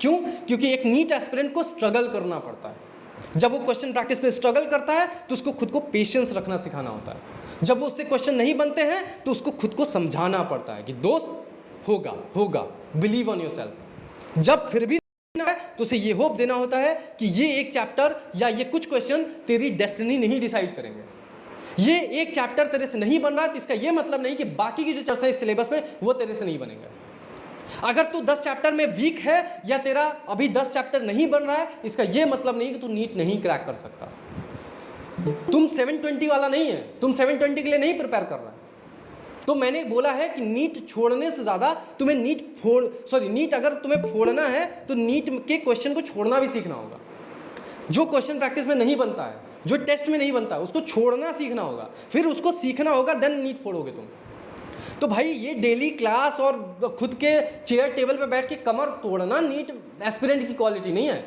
क्यों? क्योंकि एक नीट एस्पिरेंट को स्ट्रगल करना पड़ता है। जब वो क्वेश्चन प्रैक्टिस में स्ट्रगल करता है तो उसको खुद को पेशेंस रखना सिखाना होता है। जब वो उससे क्वेश्चन नहीं बनते हैं तो उसको खुद को समझाना पड़ता है कि दोस्त होगा होगा, बिलीव ऑन योरसेल्फ। जब फिर भी है तो उसे ये होप देना होता है कि ये एक चैप्टर या ये कुछ क्वेश्चन तेरी डेस्टिनी नहीं डिसाइड करेंगे। ये एक चैप्टर तेरे से नहीं बन रहा है तो इसका ये मतलब नहीं कि बाकी की जो चैप्टर है इस सिलेबस में वो तेरे से नहीं बनेंगे। अगर तू 10 चैप्टर में वीक है या तेरा अभी 10 चैप्टर नहीं बन रहा है, इसका ये मतलब नहीं कि तू नीट नहीं क्रैक कर सकता। तुम 720 वाला नहीं है, तुम 720 के लिए नहीं प्रिपेयर कर रहा है। तो मैंने बोला है कि नीट छोड़ने से ज़्यादा तुम्हें नीट अगर तुम्हें फोड़ना है तो नीट के क्वेश्चन को छोड़ना भी सीखना होगा। जो क्वेश्चन प्रैक्टिस में नहीं बनता है, जो टेस्ट में नहीं बनता है, उसको छोड़ना सीखना होगा, फिर उसको सीखना होगा, देन नीट फोड़ोगे तुम। तो भाई ये डेली क्लास और खुद के चेयर टेबल पे बैठ के कमर तोड़ना नीट एस्पिरेंट की क्वालिटी नहीं है।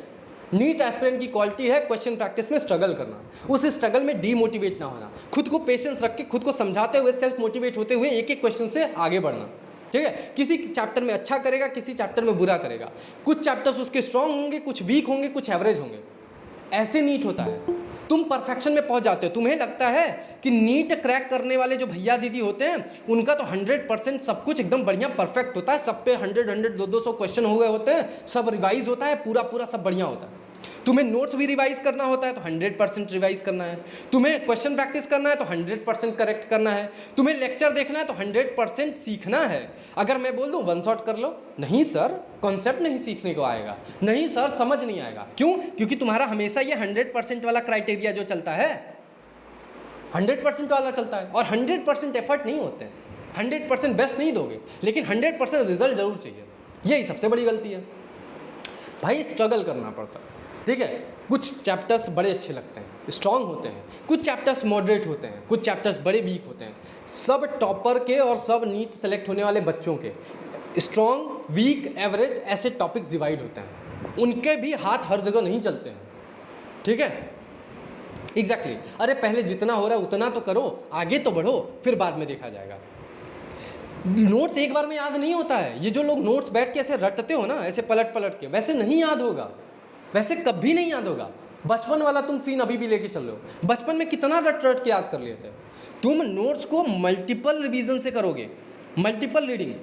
नीट एस्पिरेंट की क्वालिटी है क्वेश्चन प्रैक्टिस में स्ट्रगल करना, उस स्ट्रगल में डीमोटिवेट ना होना, खुद को पेशेंस रख के, खुद को समझाते हुए, सेल्फ मोटिवेट होते हुए एक एक क्वेश्चन से आगे बढ़ना। ठीक है, किसी चैप्टर में अच्छा करेगा, किसी चैप्टर में बुरा करेगा, कुछ चैप्टर्स उसके स्ट्रांग होंगे, कुछ वीक होंगे, कुछ एवरेज होंगे। ऐसे नीट होता है। तुम परफेक्शन में पहुंच जाते हो। तुम्हें लगता है कि नीट क्रैक करने वाले जो भैया दीदी होते हैं उनका तो 100% सब कुछ एकदम बढ़िया परफेक्ट होता है, सब पे 100 200 क्वेश्चन हुए होते हैं, सब रिवाइज होता है, पूरा सब बढ़िया होता है। तुम्हें नोट्स भी रिवाइज करना होता है तो 100% रिवाइज करना है, तुम्हें क्वेश्चन प्रैक्टिस करना है तो 100% करेक्ट करना है, तुम्हें लेक्चर देखना है तो 100% सीखना है। अगर मैं बोल दूं वन शॉट कर लो, नहीं सर कॉन्सेप्ट नहीं सीखने को आएगा, नहीं सर समझ नहीं आएगा। क्यों? क्योंकि तुम्हारा हमेशा ये 100% वाला क्राइटेरिया जो चलता है 100% वाला चलता है, और 100% एफर्ट नहीं होते हैं, 100% बेस्ट नहीं दोगे, लेकिन 100% रिजल्ट जरूर चाहिए। यही सबसे बड़ी गलती है भाई, स्ट्रगल करना पड़ता है। ठीक है, कुछ चैप्टर्स बड़े अच्छे लगते हैं, स्ट्रॉन्ग होते हैं, कुछ चैप्टर्स मॉडरेट होते हैं, कुछ चैप्टर्स बड़े वीक होते हैं। सब टॉपर के और सब नीट सेलेक्ट होने वाले बच्चों के स्ट्रॉन्ग, वीक, एवरेज ऐसे टॉपिक्स डिवाइड होते हैं। उनके भी हाथ हर जगह नहीं चलते हैं। ठीक है, एग्जैक्टली। अरे पहले जितना हो रहा है उतना तो करो, आगे तो बढ़ो, फिर बाद में देखा जाएगा। नोट्स एक बार में याद नहीं होता है। ये जो लोग नोट्स बैठ के ऐसे रटते हो ना, ऐसे पलट के, वैसे नहीं याद होगा, वैसे कभी नहीं याद होगा। बचपन वाला तुम सीन अभी भी लेके चल रहे हो। बचपन में कितना रट के याद कर लिए थे। तुम नोट्स को मल्टीपल रिवीजन से करोगे, मल्टीपल रीडिंग,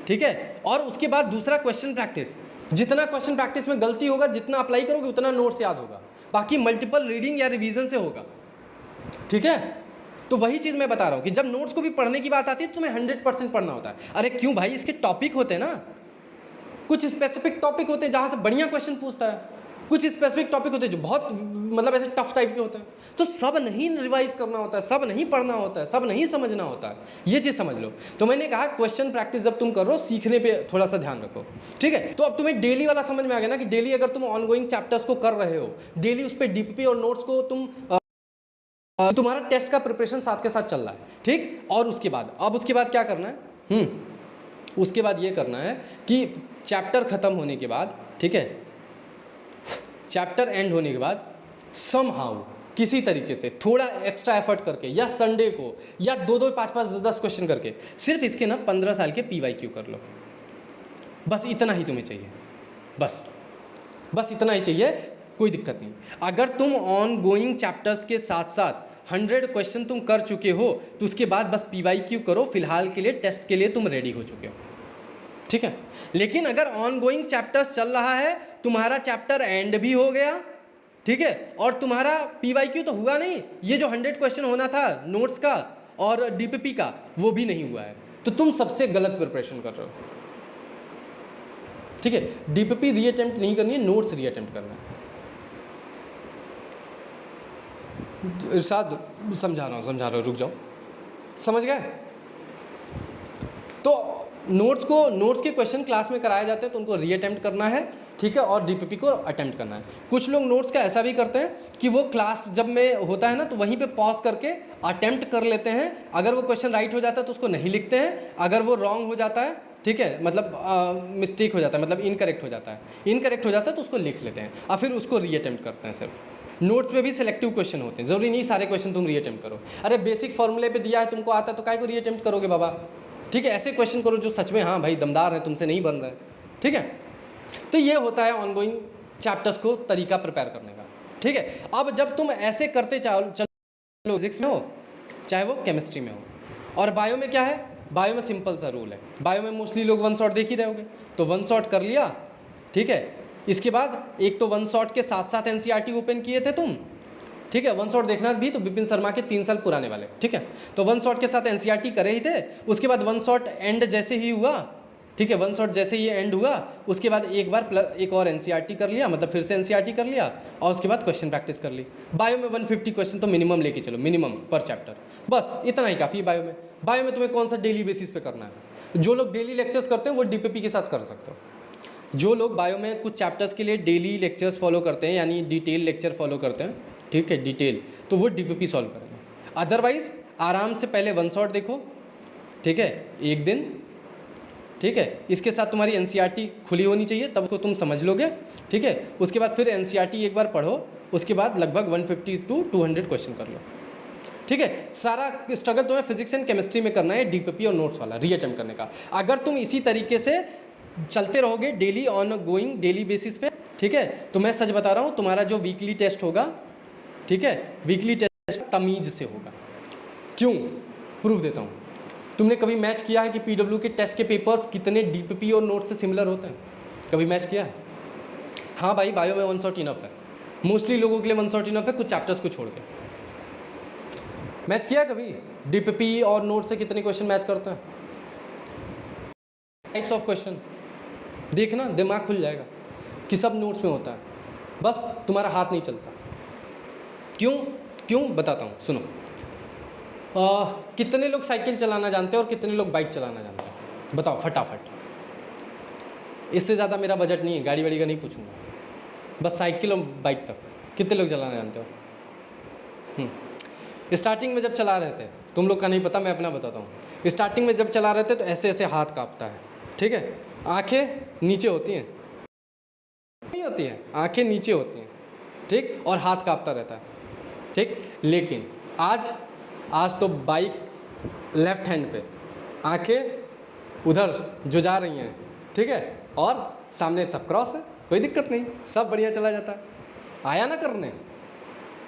ठीक है, और उसके बाद दूसरा क्वेश्चन प्रैक्टिस। जितना क्वेश्चन प्रैक्टिस में गलती होगा, जितना अप्लाई करोगे उतना नोट्स याद होगा, बाकी मल्टीपल रीडिंग या रिवीजन से होगा। ठीक है, तो वही चीज़ मैं बता रहा हूँ कि जब नोट्स को भी पढ़ने की बात आती है तो तुम्हें 100% पढ़ना होता है। अरे क्यों भाई, इसके टॉपिक होते हैं ना, कुछ स्पेसिफिक टॉपिक होते हैं जहाँ से बढ़िया क्वेश्चन पूछता है, कुछ स्पेसिफिक टॉपिक होते हैं जो बहुत मतलब ऐसे टफ टाइप के होते हैं। तो सब नहीं रिवाइज करना होता है, सब नहीं पढ़ना होता है, सब नहीं समझना होता है, ये चीज़ समझ लो। तो मैंने कहा क्वेश्चन प्रैक्टिस जब तुम कर रहे हो, सीखने पे थोड़ा सा ध्यान रखो। ठीक है, तो अब तुम्हें डेली वाला समझ में आ गया ना कि डेली अगर तुम ऑनगोइंग चैप्टर्स को कर रहे हो, डेली उस पर डीपीपी और नोट्स को तुम तुम्हारा टेस्ट का प्रिपरेशन साथ के साथ चल रहा है। ठीक, और उसके बाद क्या करना है? उसके बाद ये करना है कि चैप्टर ख़त्म होने के बाद, ठीक है, चैप्टर एंड होने के बाद समहाउ किसी तरीके से थोड़ा एक्स्ट्रा एफर्ट करके, या संडे को या 2-2, 5-5, 10 क्वेश्चन करके सिर्फ इसके ना 15 साल के PYQ कर लो। बस इतना ही तुम्हें चाहिए, बस इतना ही चाहिए, कोई दिक्कत नहीं। अगर तुम ऑन गोइंग चैप्टर्स के साथ साथ 100 क्वेश्चन तुम कर चुके हो तो उसके बाद बस PYQ करो, फिलहाल के लिए टेस्ट के लिए तुम रेडी हो चुके हो। ठीक है, लेकिन अगर ऑन गोइंग चैप्टर्स चल रहा है, तुम्हारा चैप्टर एंड भी हो गया, ठीक है, और तुम्हारा PYQ तो हुआ नहीं, ये जो 100 क्वेश्चन होना था नोट्स का और DPP का वो भी नहीं हुआ है, तो तुम सबसे गलत प्रिपरेशन कर रहे हो। ठीक है। डीपीपी रीअटेम्प्ट नहीं करनी है, नोट्स रीअटेम्प्ट करना है। इरशाद समझा रहा हूँ, रुक जाओ, समझ गए? तो नोट्स के क्वेश्चन क्लास में कराए जाते हैं तो उनको रीअटेम्प्ट करना है, ठीक है, और डीपीपी को अटेम्प्ट करना है। कुछ लोग नोट्स का ऐसा भी करते हैं कि वो क्लास जब में होता है ना तो वहीं पे पॉज करके अटेम्प्ट कर लेते हैं। अगर वो क्वेश्चन राइट हो जाता है तो उसको नहीं लिखते हैं, अगर वो रॉन्ग हो जाता है, ठीक है, मतलब मिस्टेक हो जाता है, मतलब इनकरेक्ट हो जाता है तो उसको लिख लेते हैं और फिर उसको रीअटेम्प्ट करते हैं। सिर्फ नोट्स में भी सिलेक्टिव क्वेश्चन होते हैं, ज़रूरी नहीं सारे क्वेश्चन तुम रीअटेम्प्ट करो। अरे बेसिक फॉर्मूले पे दिया है, तुमको आता है तो काय को रीअटेम्प्ट करोगे बाबा, ठीक है। ऐसे क्वेश्चन करो जो सच में हाँ भाई दमदार है, तुमसे नहीं बन रहा है, ठीक है। तो ये होता है ऑनगोइंग चैप्टर्स को तरीका प्रिपेयर करने का, ठीक है। अब जब तुम ऐसे करते चलो, फिजिक्स में हो चाहे वो केमिस्ट्री में हो, और बायो में क्या है, बायो में सिंपल सा रूल है, बायो में मोस्टली लोग वन शॉट देख ही रहोगे, तो वन शॉट कर लिया, ठीक है। इसके बाद एक तो वन शॉट के साथ साथ एनसीईआरटी ओपन किए थे तुम, ठीक है। वन शॉट देखना भी तो विपिन शर्मा के 3 साल पुराने वाले, ठीक है। तो वन शॉट के साथ एनसीईआरटी करे ही थे। उसके बाद वन शॉट एंड जैसे ही हुआ, ठीक है, वन शॉट जैसे ही एंड हुआ उसके बाद एक बार एक और एनसीईआरटी कर लिया, मतलब फिर से एनसीईआरटी कर लिया, और उसके बाद क्वेश्चन प्रैक्टिस कर ली। बायो में 150 क्वेश्चन तो मिनिमम लेके चलो, मिनिमम पर चैप्टर, बस इतना ही काफ़ी है बायो में। बायो में तुम्हें कौन सा डेली बेसिस पे करना है। जो लोग डेली लेक्चर्स करते हैं वो डीपीपी के साथ कर सकते हो। जो लोग बायो में कुछ चैप्टर्स के लिए डेली लेक्चर्स फॉलो करते हैं, यानी डिटेल लेक्चर फॉलो करते हैं, ठीक है, डिटेल, तो वो डीपीपी सॉल्व करेंगे। अदरवाइज आराम से पहले वन शॉट देखो, ठीक है, एक दिन, ठीक है। इसके साथ तुम्हारी एनसीईआरटी खुली होनी चाहिए, तब को तुम समझ लोगे, ठीक है। उसके बाद फिर एनसीईआरटी एक बार पढ़ो, उसके बाद लगभग 150 to 200 क्वेश्चन कर लो, ठीक है। सारा स्ट्रगल तुम्हें फिजिक्स एंड केमिस्ट्री में करना है, डीपीपी और नोट्स वाला रीअटेम्प्ट करने का। अगर तुम इसी तरीके से चलते रहोगे daily on going daily basis पे, ठीक है, तो मैं सच बता रहा हूँ तुम्हारा जो वीकली टेस्ट होगा, ठीक है, वीकली टेस्ट तमीज से होगा। क्यों? प्रूफ देता हूँ। तुमने कभी मैच किया है कि पीडब्ल्यू के टेस्ट के पेपर्स कितने डीपीपी और नोट से सिमिलर होते हैं? कभी मैच किया है? हाँ भाई, बायो में वन शॉट इनफ है, मोस्टली लोगों के लिए वन शॉट इनफ है, कुछ चैप्टर्स को छोड़ के। मैच किया कभी डीपीपी और नोट से कितने क्वेश्चन मैच करते हैं? टाइप्स ऑफ क्वेश्चन देखना, दिमाग खुल जाएगा कि सब नोट्स में होता है, बस तुम्हारा हाथ नहीं चलता। क्यों बताता हूँ, सुनो। कितने लोग साइकिल चलाना जानते हैं और कितने लोग बाइक चलाना जानते हैं? बताओ फटाफट। इससे ज़्यादा मेरा बजट नहीं है, गाड़ी वाड़ी का नहीं पूछूंगा, बस साइकिल और बाइक तक कितने लोग चलाना जानते हो? स्टार्टिंग में जब चला रहे थे, तुम लोग का नहीं पता, मैं अपना बताता हूँ। स्टार्टिंग में जब चला रहे थे तो ऐसे ऐसे हाथ कांपता है, ठीक है, आंखें नीचे होती हैं, नहीं होती हैं, आंखें नीचे होती हैं, ठीक, और हाथ कांपता रहता है, ठीक। लेकिन आज तो बाइक लेफ्ट हैंड पे, आंखें उधर जो जा रही हैं, ठीक है, और सामने सब क्रॉस है, कोई दिक्कत नहीं, सब बढ़िया चला जाता है। आया ना करने,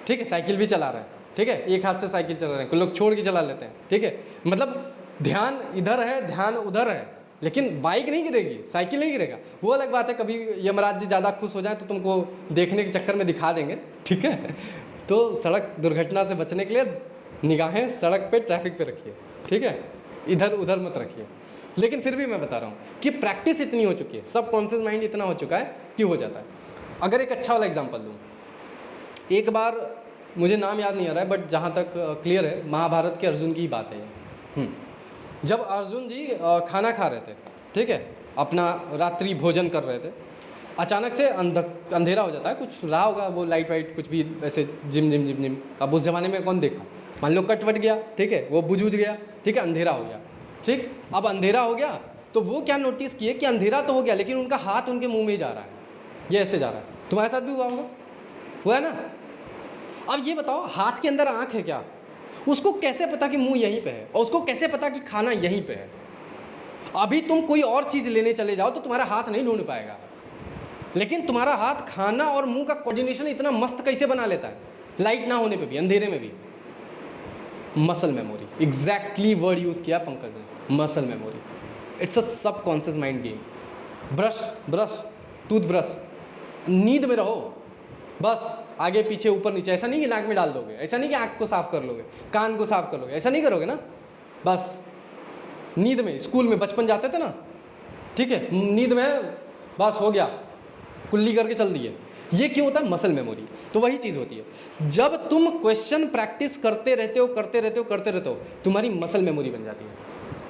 ठीक है। साइकिल भी चला रहा है, ठीक है, एक हाथ से साइकिल चला रहे हैं, कुछ लोग छोड़ के चला लेते हैं, ठीक है, मतलब ध्यान इधर है, ध्यान उधर है, लेकिन बाइक नहीं गिरेगी, साइकिल नहीं गिरेगा। वो अलग बात है, कभी यमराज जी ज़्यादा खुश हो जाए तो तुमको देखने के चक्कर में दिखा देंगे, ठीक है। तो सड़क दुर्घटना से बचने के लिए निगाहें सड़क पे, ट्रैफिक पे रखिए, ठीक है, इधर उधर मत रखिए। लेकिन फिर भी मैं बता रहा हूँ कि प्रैक्टिस इतनी हो चुकी है, सब कॉन्शियस माइंड इतना हो चुका है कि हो जाता है। अगर एक अच्छा वाला एग्जांपल दूँ, एक बार मुझे नाम याद नहीं आ रहा है, बट जहाँ तक क्लियर है, महाभारत के अर्जुन की ही बात है ये। जब अर्जुन जी खाना खा रहे थे, ठीक है, अपना रात्रि भोजन कर रहे थे, अचानक से अंधेरा हो जाता है, कुछ रहा होगा वो लाइट वाइट कुछ भी ऐसे जिम। अब उस ज़माने में कौन देखा, मान लो कटवट गया, ठीक है, वो बुझ गया, ठीक है, अंधेरा हो गया, ठीक। अब अंधेरा हो गया तो वो क्या नोटिस किए कि अंधेरा तो हो गया लेकिन उनका हाथ उनके मुंह में ही जा रहा है, ये ऐसे जा रहा है। तुम्हारे साथ भी हुआ होगा, हुआ है ना? अब ये बताओ, हाथ के अंदर आँख है क्या? उसको कैसे पता कि मुंह यहीं पे है, और उसको कैसे पता कि खाना यहीं पे है? अभी तुम कोई और चीज़ लेने चले जाओ तो तुम्हारा हाथ नहीं ढूंढ पाएगा, लेकिन तुम्हारा हाथ खाना और मुंह का कोऑर्डिनेशन इतना मस्त कैसे बना लेता है, लाइट ना होने पे भी, अंधेरे में भी। Muscle memory, exactly word use किया पंकज ने, muscle memory. It's a subconscious mind game. Brush toothbrush, नींद में रहो, बस आगे पीछे ऊपर नीचे, ऐसा नहीं कि नाक में डाल दोगे, ऐसा नहीं कि आँख को साफ कर लोगे, कान को साफ कर लोगे, ऐसा नहीं करोगे ना। बस नींद में, स्कूल में बचपन जाते थे ना, ठीक है, नींद में बस हो गया, कुल्ली करके चल दिए। ये क्यों होता है? Muscle memory. तो वही चीज़ होती है, जब तुम क्वेश्चन प्रैक्टिस करते रहते हो, तुम्हारी मसल मेमोरी बन जाती है,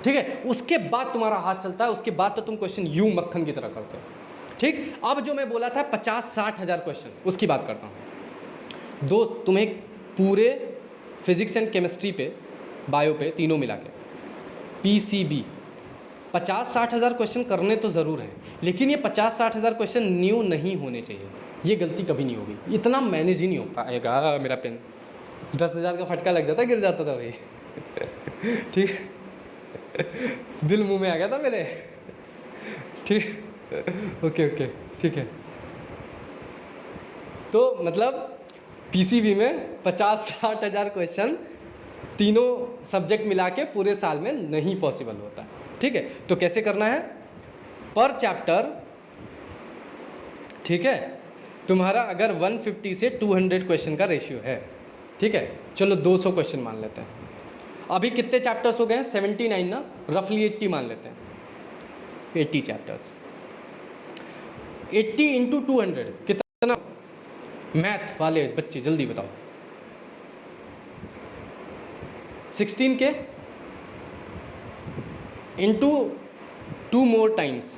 ठीक है। उसके बाद तुम्हारा हाथ चलता है, उसके बाद तो तुम क्वेश्चन यूं मक्खन की तरह करते हो, ठीक। अब जो मैं बोला था 50-60 हज़ार क्वेश्चन, उसकी बात करता हूँ दोस्त। तुम्हें पूरे फिजिक्स एंड केमिस्ट्री पे, बायो पे, तीनों मिला के PCB 50-60 हज़ार क्वेश्चन करने तो ज़रूर हैं, लेकिन ये 50-60 हज़ार क्वेश्चन न्यू नहीं होने चाहिए। ये गलती कभी नहीं होगी, इतना मैनेज ही नहीं हो पाएगा। मेरा पेन 10,000 का फटका लग जाता, गिर जाता था भाई ठीक, दिल मुंह में आ गया था मेरे, ठीक। ओके, ठीक है। तो मतलब PCB में 50-60 हज़ार क्वेश्चन तीनों सब्जेक्ट मिला के पूरे साल में नहीं पॉसिबल होता, ठीक है। तो कैसे करना है? पर चैप्टर, ठीक है, तुम्हारा अगर 150 से 200 क्वेश्चन का रेशियो है, ठीक है, चलो 200 क्वेश्चन मान लेते हैं। अभी कितने चैप्टर्स हो गए हैं? 79 ना, रफली 80 मान लेते हैं, 80 चैप्टर्स, 80 इंटू 200 कितना? मैथ वाले बच्चे जल्दी बताओ। 16K इंटू 2 मोर टाइम्स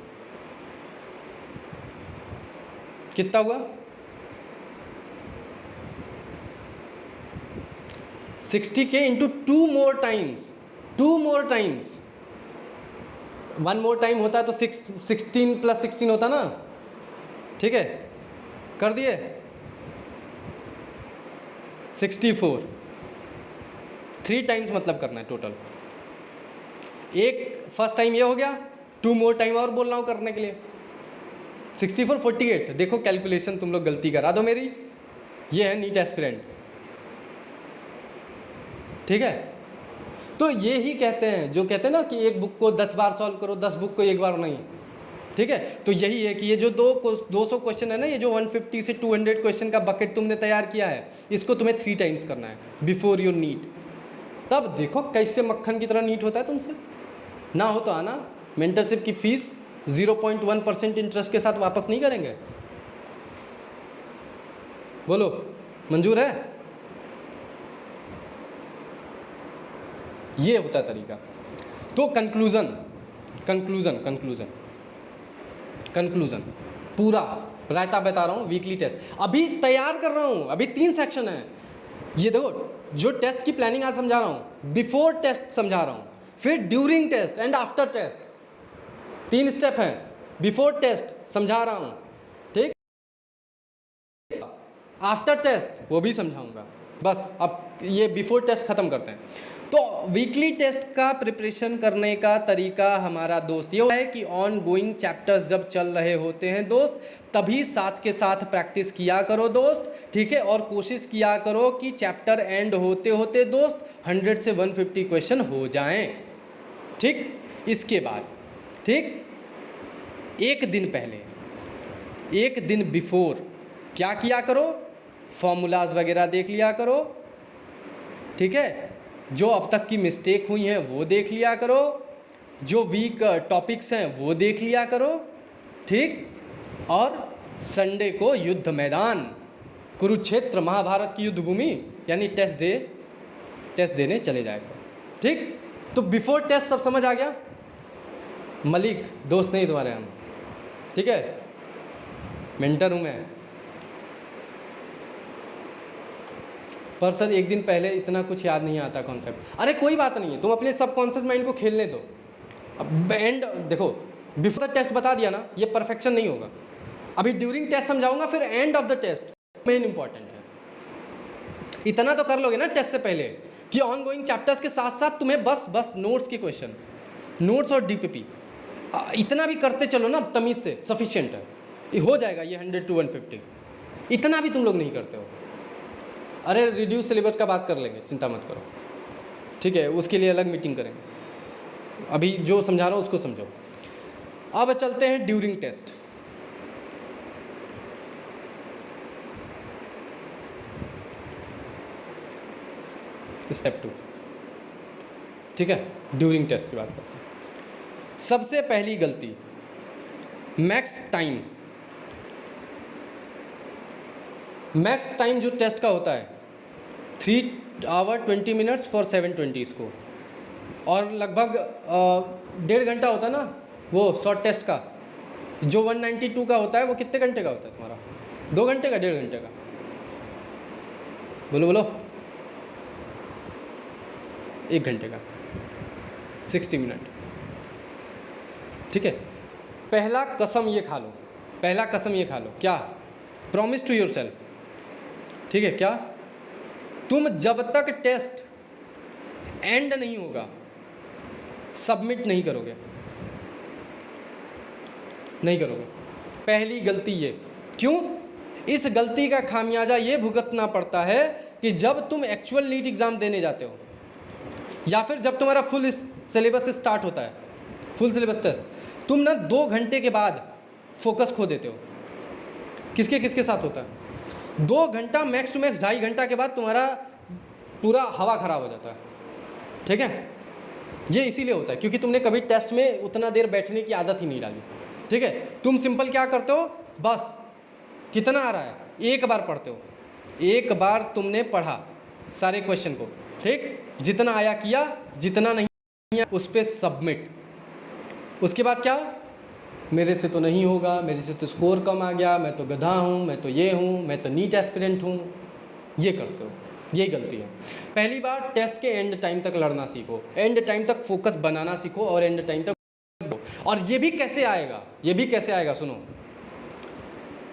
कितना हुआ? 60K into 2 more times, 2 more times, 1 more time होता है तो 16 + 16 होता ना, ठीक है, कर दिए 64, 3 टाइम्स मतलब करना है टोटल। एक फर्स्ट टाइम ये हो गया, 2 मोर टाइम और बोल रहा हूँ करने के लिए, 64 48। देखो कैलकुलेशन तुम लोग गलती करा दो मेरी, ये है नीट एस्पिरेंट, ठीक है। तो ये ही कहते हैं, जो कहते हैं ना कि एक बुक को 10 बार सॉल्व करो, 10 बुक को एक बार नहीं, ठीक है। तो यही है कि ये जो 200 क्वेश्चन है ना, ये जो 150 से 200 क्वेश्चन का बकेट तुमने तैयार किया है, इसको तुम्हें 3 टाइम्स करना है बिफोर योर नीट। तब देखो कैसे मक्खन की तरह नीट होता है तुमसे। ना हो तो आना, मेंटरशिप की फीस 0.1% इंटरेस्ट के साथ वापस नहीं करेंगे। बोलो मंजूर है? ये होता है तरीका। तो कंक्लूजन पूरा रायता बता रहा हूँ। वीकली टेस्ट अभी तैयार कर रहा हूँ, अभी 3 सेक्शन है। ये देखो, जो टेस्ट की प्लानिंग आज समझा रहा हूँ, बिफोर टेस्ट समझा रहा हूँ, फिर during test and after test, 3 step हैं। बिफोर टेस्ट समझा रहा हूँ, ठीक, आफ्टर टेस्ट वो भी समझाऊंगा। बस अब ये बिफोर टेस्ट खत्म करते हैं। तो वीकली टेस्ट का प्रिपरेशन करने का तरीका हमारा दोस्त ये है कि ऑन गोइंग चैप्टर्स जब चल रहे होते हैं दोस्त, तभी साथ के साथ प्रैक्टिस किया करो दोस्त, ठीक है। और कोशिश किया करो कि चैप्टर एंड होते होते दोस्त 100 से 150 क्वेश्चन हो जाएं, ठीक। इसके बाद, ठीक, एक दिन पहले, एक दिन बिफोर क्या किया करो? फॉर्मूलाज वगैरह देख लिया करो, ठीक है। जो अब तक की मिस्टेक हुई हैं वो देख लिया करो, जो वीक टॉपिक्स हैं वो देख लिया करो, ठीक। और संडे को युद्ध मैदान, कुरुक्षेत्र महाभारत की युद्ध भूमि यानी टेस्ट देने चले जाएगा, ठीक। तो बिफोर टेस्ट सब समझ आ गया? मलिक दोस्त नहीं तुम्हारे हम, ठीक है, मेंटर हूँ मैं। पर सर एक दिन पहले इतना कुछ याद नहीं आता कॉन्सेप्ट। अरे कोई बात नहीं है, तुम अपने सबकॉन्शियस माइंड को खेलने दो। अब एंड देखो, बिफोर द टेस्ट बता दिया ना, ये परफेक्शन नहीं होगा। अभी ड्यूरिंग टेस्ट समझाऊंगा, फिर end of the test main important है। इतना तो कर लोगे ना टेस्ट से पहले कि ऑन गोइंग चैप्टर्स के साथ साथ तुम्हें बस नोट्स के क्वेश्चन, नोट्स और DPP इतना भी करते चलो ना, तमीज़ से सफिशिएंट है, ये हो जाएगा। ये 100 to 150 इतना भी तुम लोग नहीं करते हो। अरे रिड्यूस सिलेबस का बात कर लेंगे, चिंता मत करो, ठीक है, उसके लिए अलग मीटिंग करेंगे। अभी जो समझा रहा हूँ उसको समझो। अब चलते हैं ड्यूरिंग टेस्ट। स्टेप 2, ठीक है, ड्यूरिंग टेस्ट की बात करते हैं। सबसे पहली गलती मैक्स टाइम जो टेस्ट का होता है 3 आवर 20 मिनट्स फॉर 720 स्कोर, और लगभग 1.5 घंटा होता है ना वो शॉर्ट टेस्ट का। जो 192 का होता है वो कितने घंटे का होता है तुम्हारा? 2 घंटे का, 1.5 घंटे का? बोलो बोलो। 1 घंटे का, 60 मिनट। ठीक है, पहला कसम ये खा लो, क्या? प्रॉमिस टू योर सेल्फ, ठीक है? क्या? तुम जब तक टेस्ट एंड नहीं होगा सबमिट नहीं करोगे। पहली गलती ये, क्यों? इस गलती का खामियाजा ये भुगतना पड़ता है कि जब तुम एक्चुअल नीट एग्ज़ाम देने जाते हो या फिर जब तुम्हारा फुल सिलेबस स्टार्ट होता है, फुल सिलेबस टेस्ट, तुम ना 2 घंटे के बाद फोकस खो देते हो। किसके साथ होता है? 2 घंटा मैक्स टू मैक्स 2.5 घंटा के बाद तुम्हारा पूरा हवा ख़राब हो जाता है। ठीक है, ये इसीलिए होता है क्योंकि तुमने कभी टेस्ट में उतना देर बैठने की आदत ही नहीं डाली। ठीक है, तुम सिंपल क्या करते हो, बस कितना आ रहा है एक बार पढ़ते हो, एक बार तुमने पढ़ा सारे क्वेश्चन को, ठीक, जितना आया किया, जितना नहीं आया उस पर सबमिट। उसके बाद क्या? मेरे से तो नहीं होगा, मेरे से तो स्कोर कम आ गया, मैं तो गधा हूँ, मैं तो ये हूँ, मैं तो नीट एस्पिरेंट हूँ, ये करते हो। ये गलती है। पहली बार टेस्ट के एंड टाइम तक लड़ना सीखो, एंड टाइम तक फोकस बनाना सीखो और एंड टाइम तक। और ये भी कैसे आएगा, सुनो।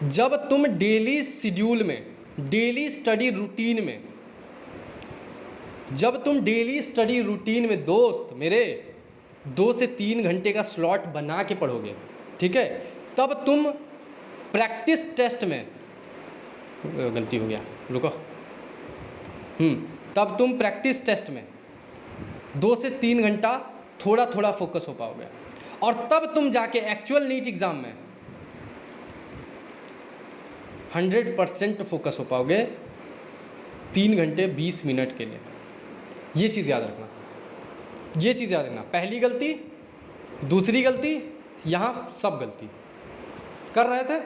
जब तुम डेली शेड्यूल में, डेली स्टडी रूटीन में दोस्त मेरे 2 से 3 घंटे का स्लॉट बना के पढ़ोगे, ठीक है, तब तुम प्रैक्टिस टेस्ट में, गलती हो गया, रुको, तब तुम प्रैक्टिस टेस्ट में 2 से 3 घंटा थोड़ा थोड़ा फोकस हो पाओगे, और तब तुम जाके एक्चुअल नीट एग्जाम में 100% फोकस हो पाओगे 3 घंटे 20 मिनट के लिए। ये चीज़ याद रखना, पहली गलती, दूसरी गलती, यहाँ सब गलती कर रहे थे।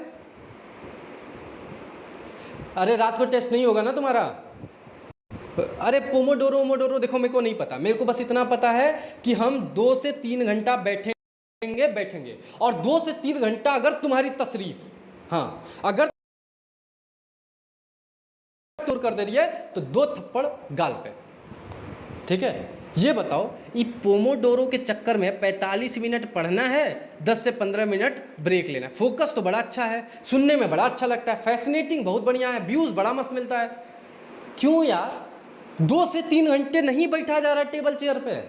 अरे रात को टेस्ट नहीं होगा ना तुम्हारा, अरे पोमोडोरो देखो, मेरे को नहीं पता, मेरे को बस इतना पता है कि हम 2 से 3 घंटा बैठेंगे और 2 से 3 घंटा अगर तुम्हारी तशरीफ, हाँ, अगर दूर कर दे रही है तो 2 थप्पड़ गाल पे। ठीक है, ये बताओ, ये पोमोडोरो के चक्कर में 45 मिनट पढ़ना है, 10 से 15 मिनट ब्रेक लेना है। फोकस तो बड़ा अच्छा है, सुनने में बड़ा अच्छा लगता है, फैसिनेटिंग बहुत बढ़िया है, व्यूज बड़ा मस्त मिलता है। क्यों यार 2 से 3 घंटे नहीं बैठा जा रहा टेबल चेयर पे?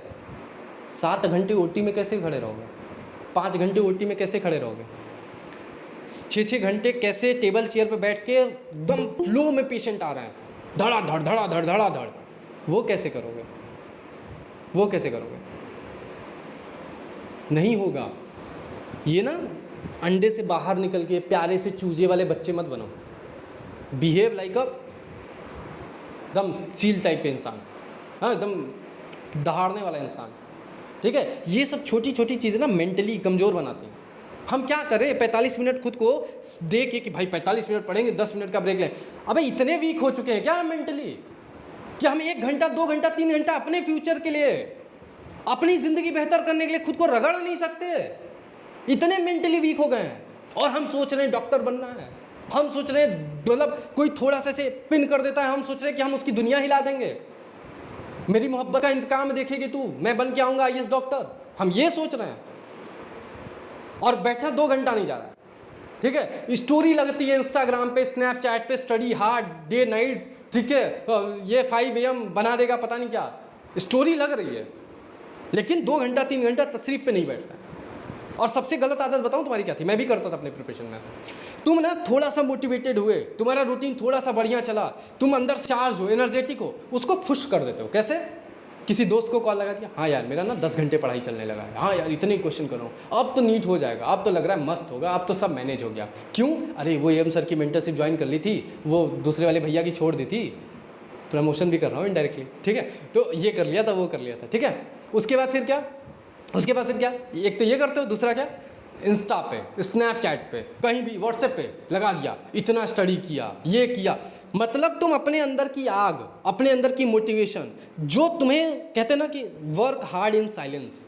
7 घंटे ओटी में कैसे खड़े रहोगे? 5 घंटे ओटी में कैसे खड़े रहोगे? 6 घंटे कैसे टेबल चेयर पे बैठ के एकदम फ्लो में पेशेंट आ रहे हैं, धड़ा धड़, वो कैसे करोगे? नहीं होगा। ये ना अंडे से बाहर निकल के प्यारे से चूजे वाले बच्चे मत बनो, बिहेव लाइक अ एकदम चील टाइप के इंसान, हाँ, एकदम दहाड़ने वाला इंसान। ठीक है, ये सब छोटी छोटी चीज़ें ना मेंटली कमज़ोर बनाती हैं। हम क्या करें, 45 मिनट खुद को दे के कि भाई 45 मिनट पढ़ेंगे, 10 मिनट का ब्रेक लें। अबे इतने वीक हो चुके हैं क्या मेंटली कि हम 1 घंटा 2 घंटा 3 घंटा अपने फ्यूचर के लिए, अपनी ज़िंदगी बेहतर करने के लिए खुद को रगड़ नहीं सकते? इतने मेंटली वीक हो गए हैं। और हम सोच रहे हैं डॉक्टर बनना है, हम सोच रहे हैं, मतलब कोई थोड़ा सा से पिन कर देता है, हम सोच रहे हैं कि हम उसकी दुनिया हिला देंगे, मेरी मोहब्बत का इंतकाम देखेगी तू, मैं बन के आऊँगा IAS डॉक्टर। हम ये सोच रहे हैं और बैठा 2 घंटा नहीं जा रहा है। ठीक है, स्टोरी लगती है इंस्टाग्राम पे, स्नैपचैट पे, स्टडी हार्ड डे नाइट, ठीक है, ये 5 AM बना देगा, पता नहीं क्या स्टोरी लग रही है, लेकिन 2 घंटा 3 घंटा तशरीफ पे नहीं बैठता है। और सबसे गलत आदत बताऊं तुम्हारी क्या थी, मैं भी करता था अपने प्रिपरेशन में। तुम ना थोड़ा सा मोटिवेटेड हुए, तुम्हारा रूटीन थोड़ा सा बढ़िया चला, तुम अंदर चार्ज हो, एनर्जेटिक हो, उसको खुश कर देते हो। कैसे? किसी दोस्त को कॉल लगा दिया, हाँ यार मेरा ना 10 घंटे पढ़ाई चलने लगा है, हाँ यार इतने क्वेश्चन करो, अब तो नीट हो जाएगा, अब तो लग रहा है मस्त होगा, अब तो सब मैनेज हो गया। क्यों? अरे वो AM सर की मेंटरशिप ज्वाइन कर ली थी, वो दूसरे वाले भैया की छोड़ दी थी, प्रमोशन भी कर रहा हूँ इनडायरेक्टली, ठीक है, तो ये कर लिया था, वो कर लिया था। ठीक है, उसके बाद फिर क्या? एक तो ये करते हो, दूसरा क्या, इंस्टा पे, स्नैपचैट पे, कहीं भी व्हाट्सएप पे लगा दिया, इतना स्टडी किया, ये किया। मतलब तुम अपने अंदर की आग, अपने अंदर की मोटिवेशन, जो तुम्हें कहते हैं ना कि वर्क हार्ड इन साइलेंस,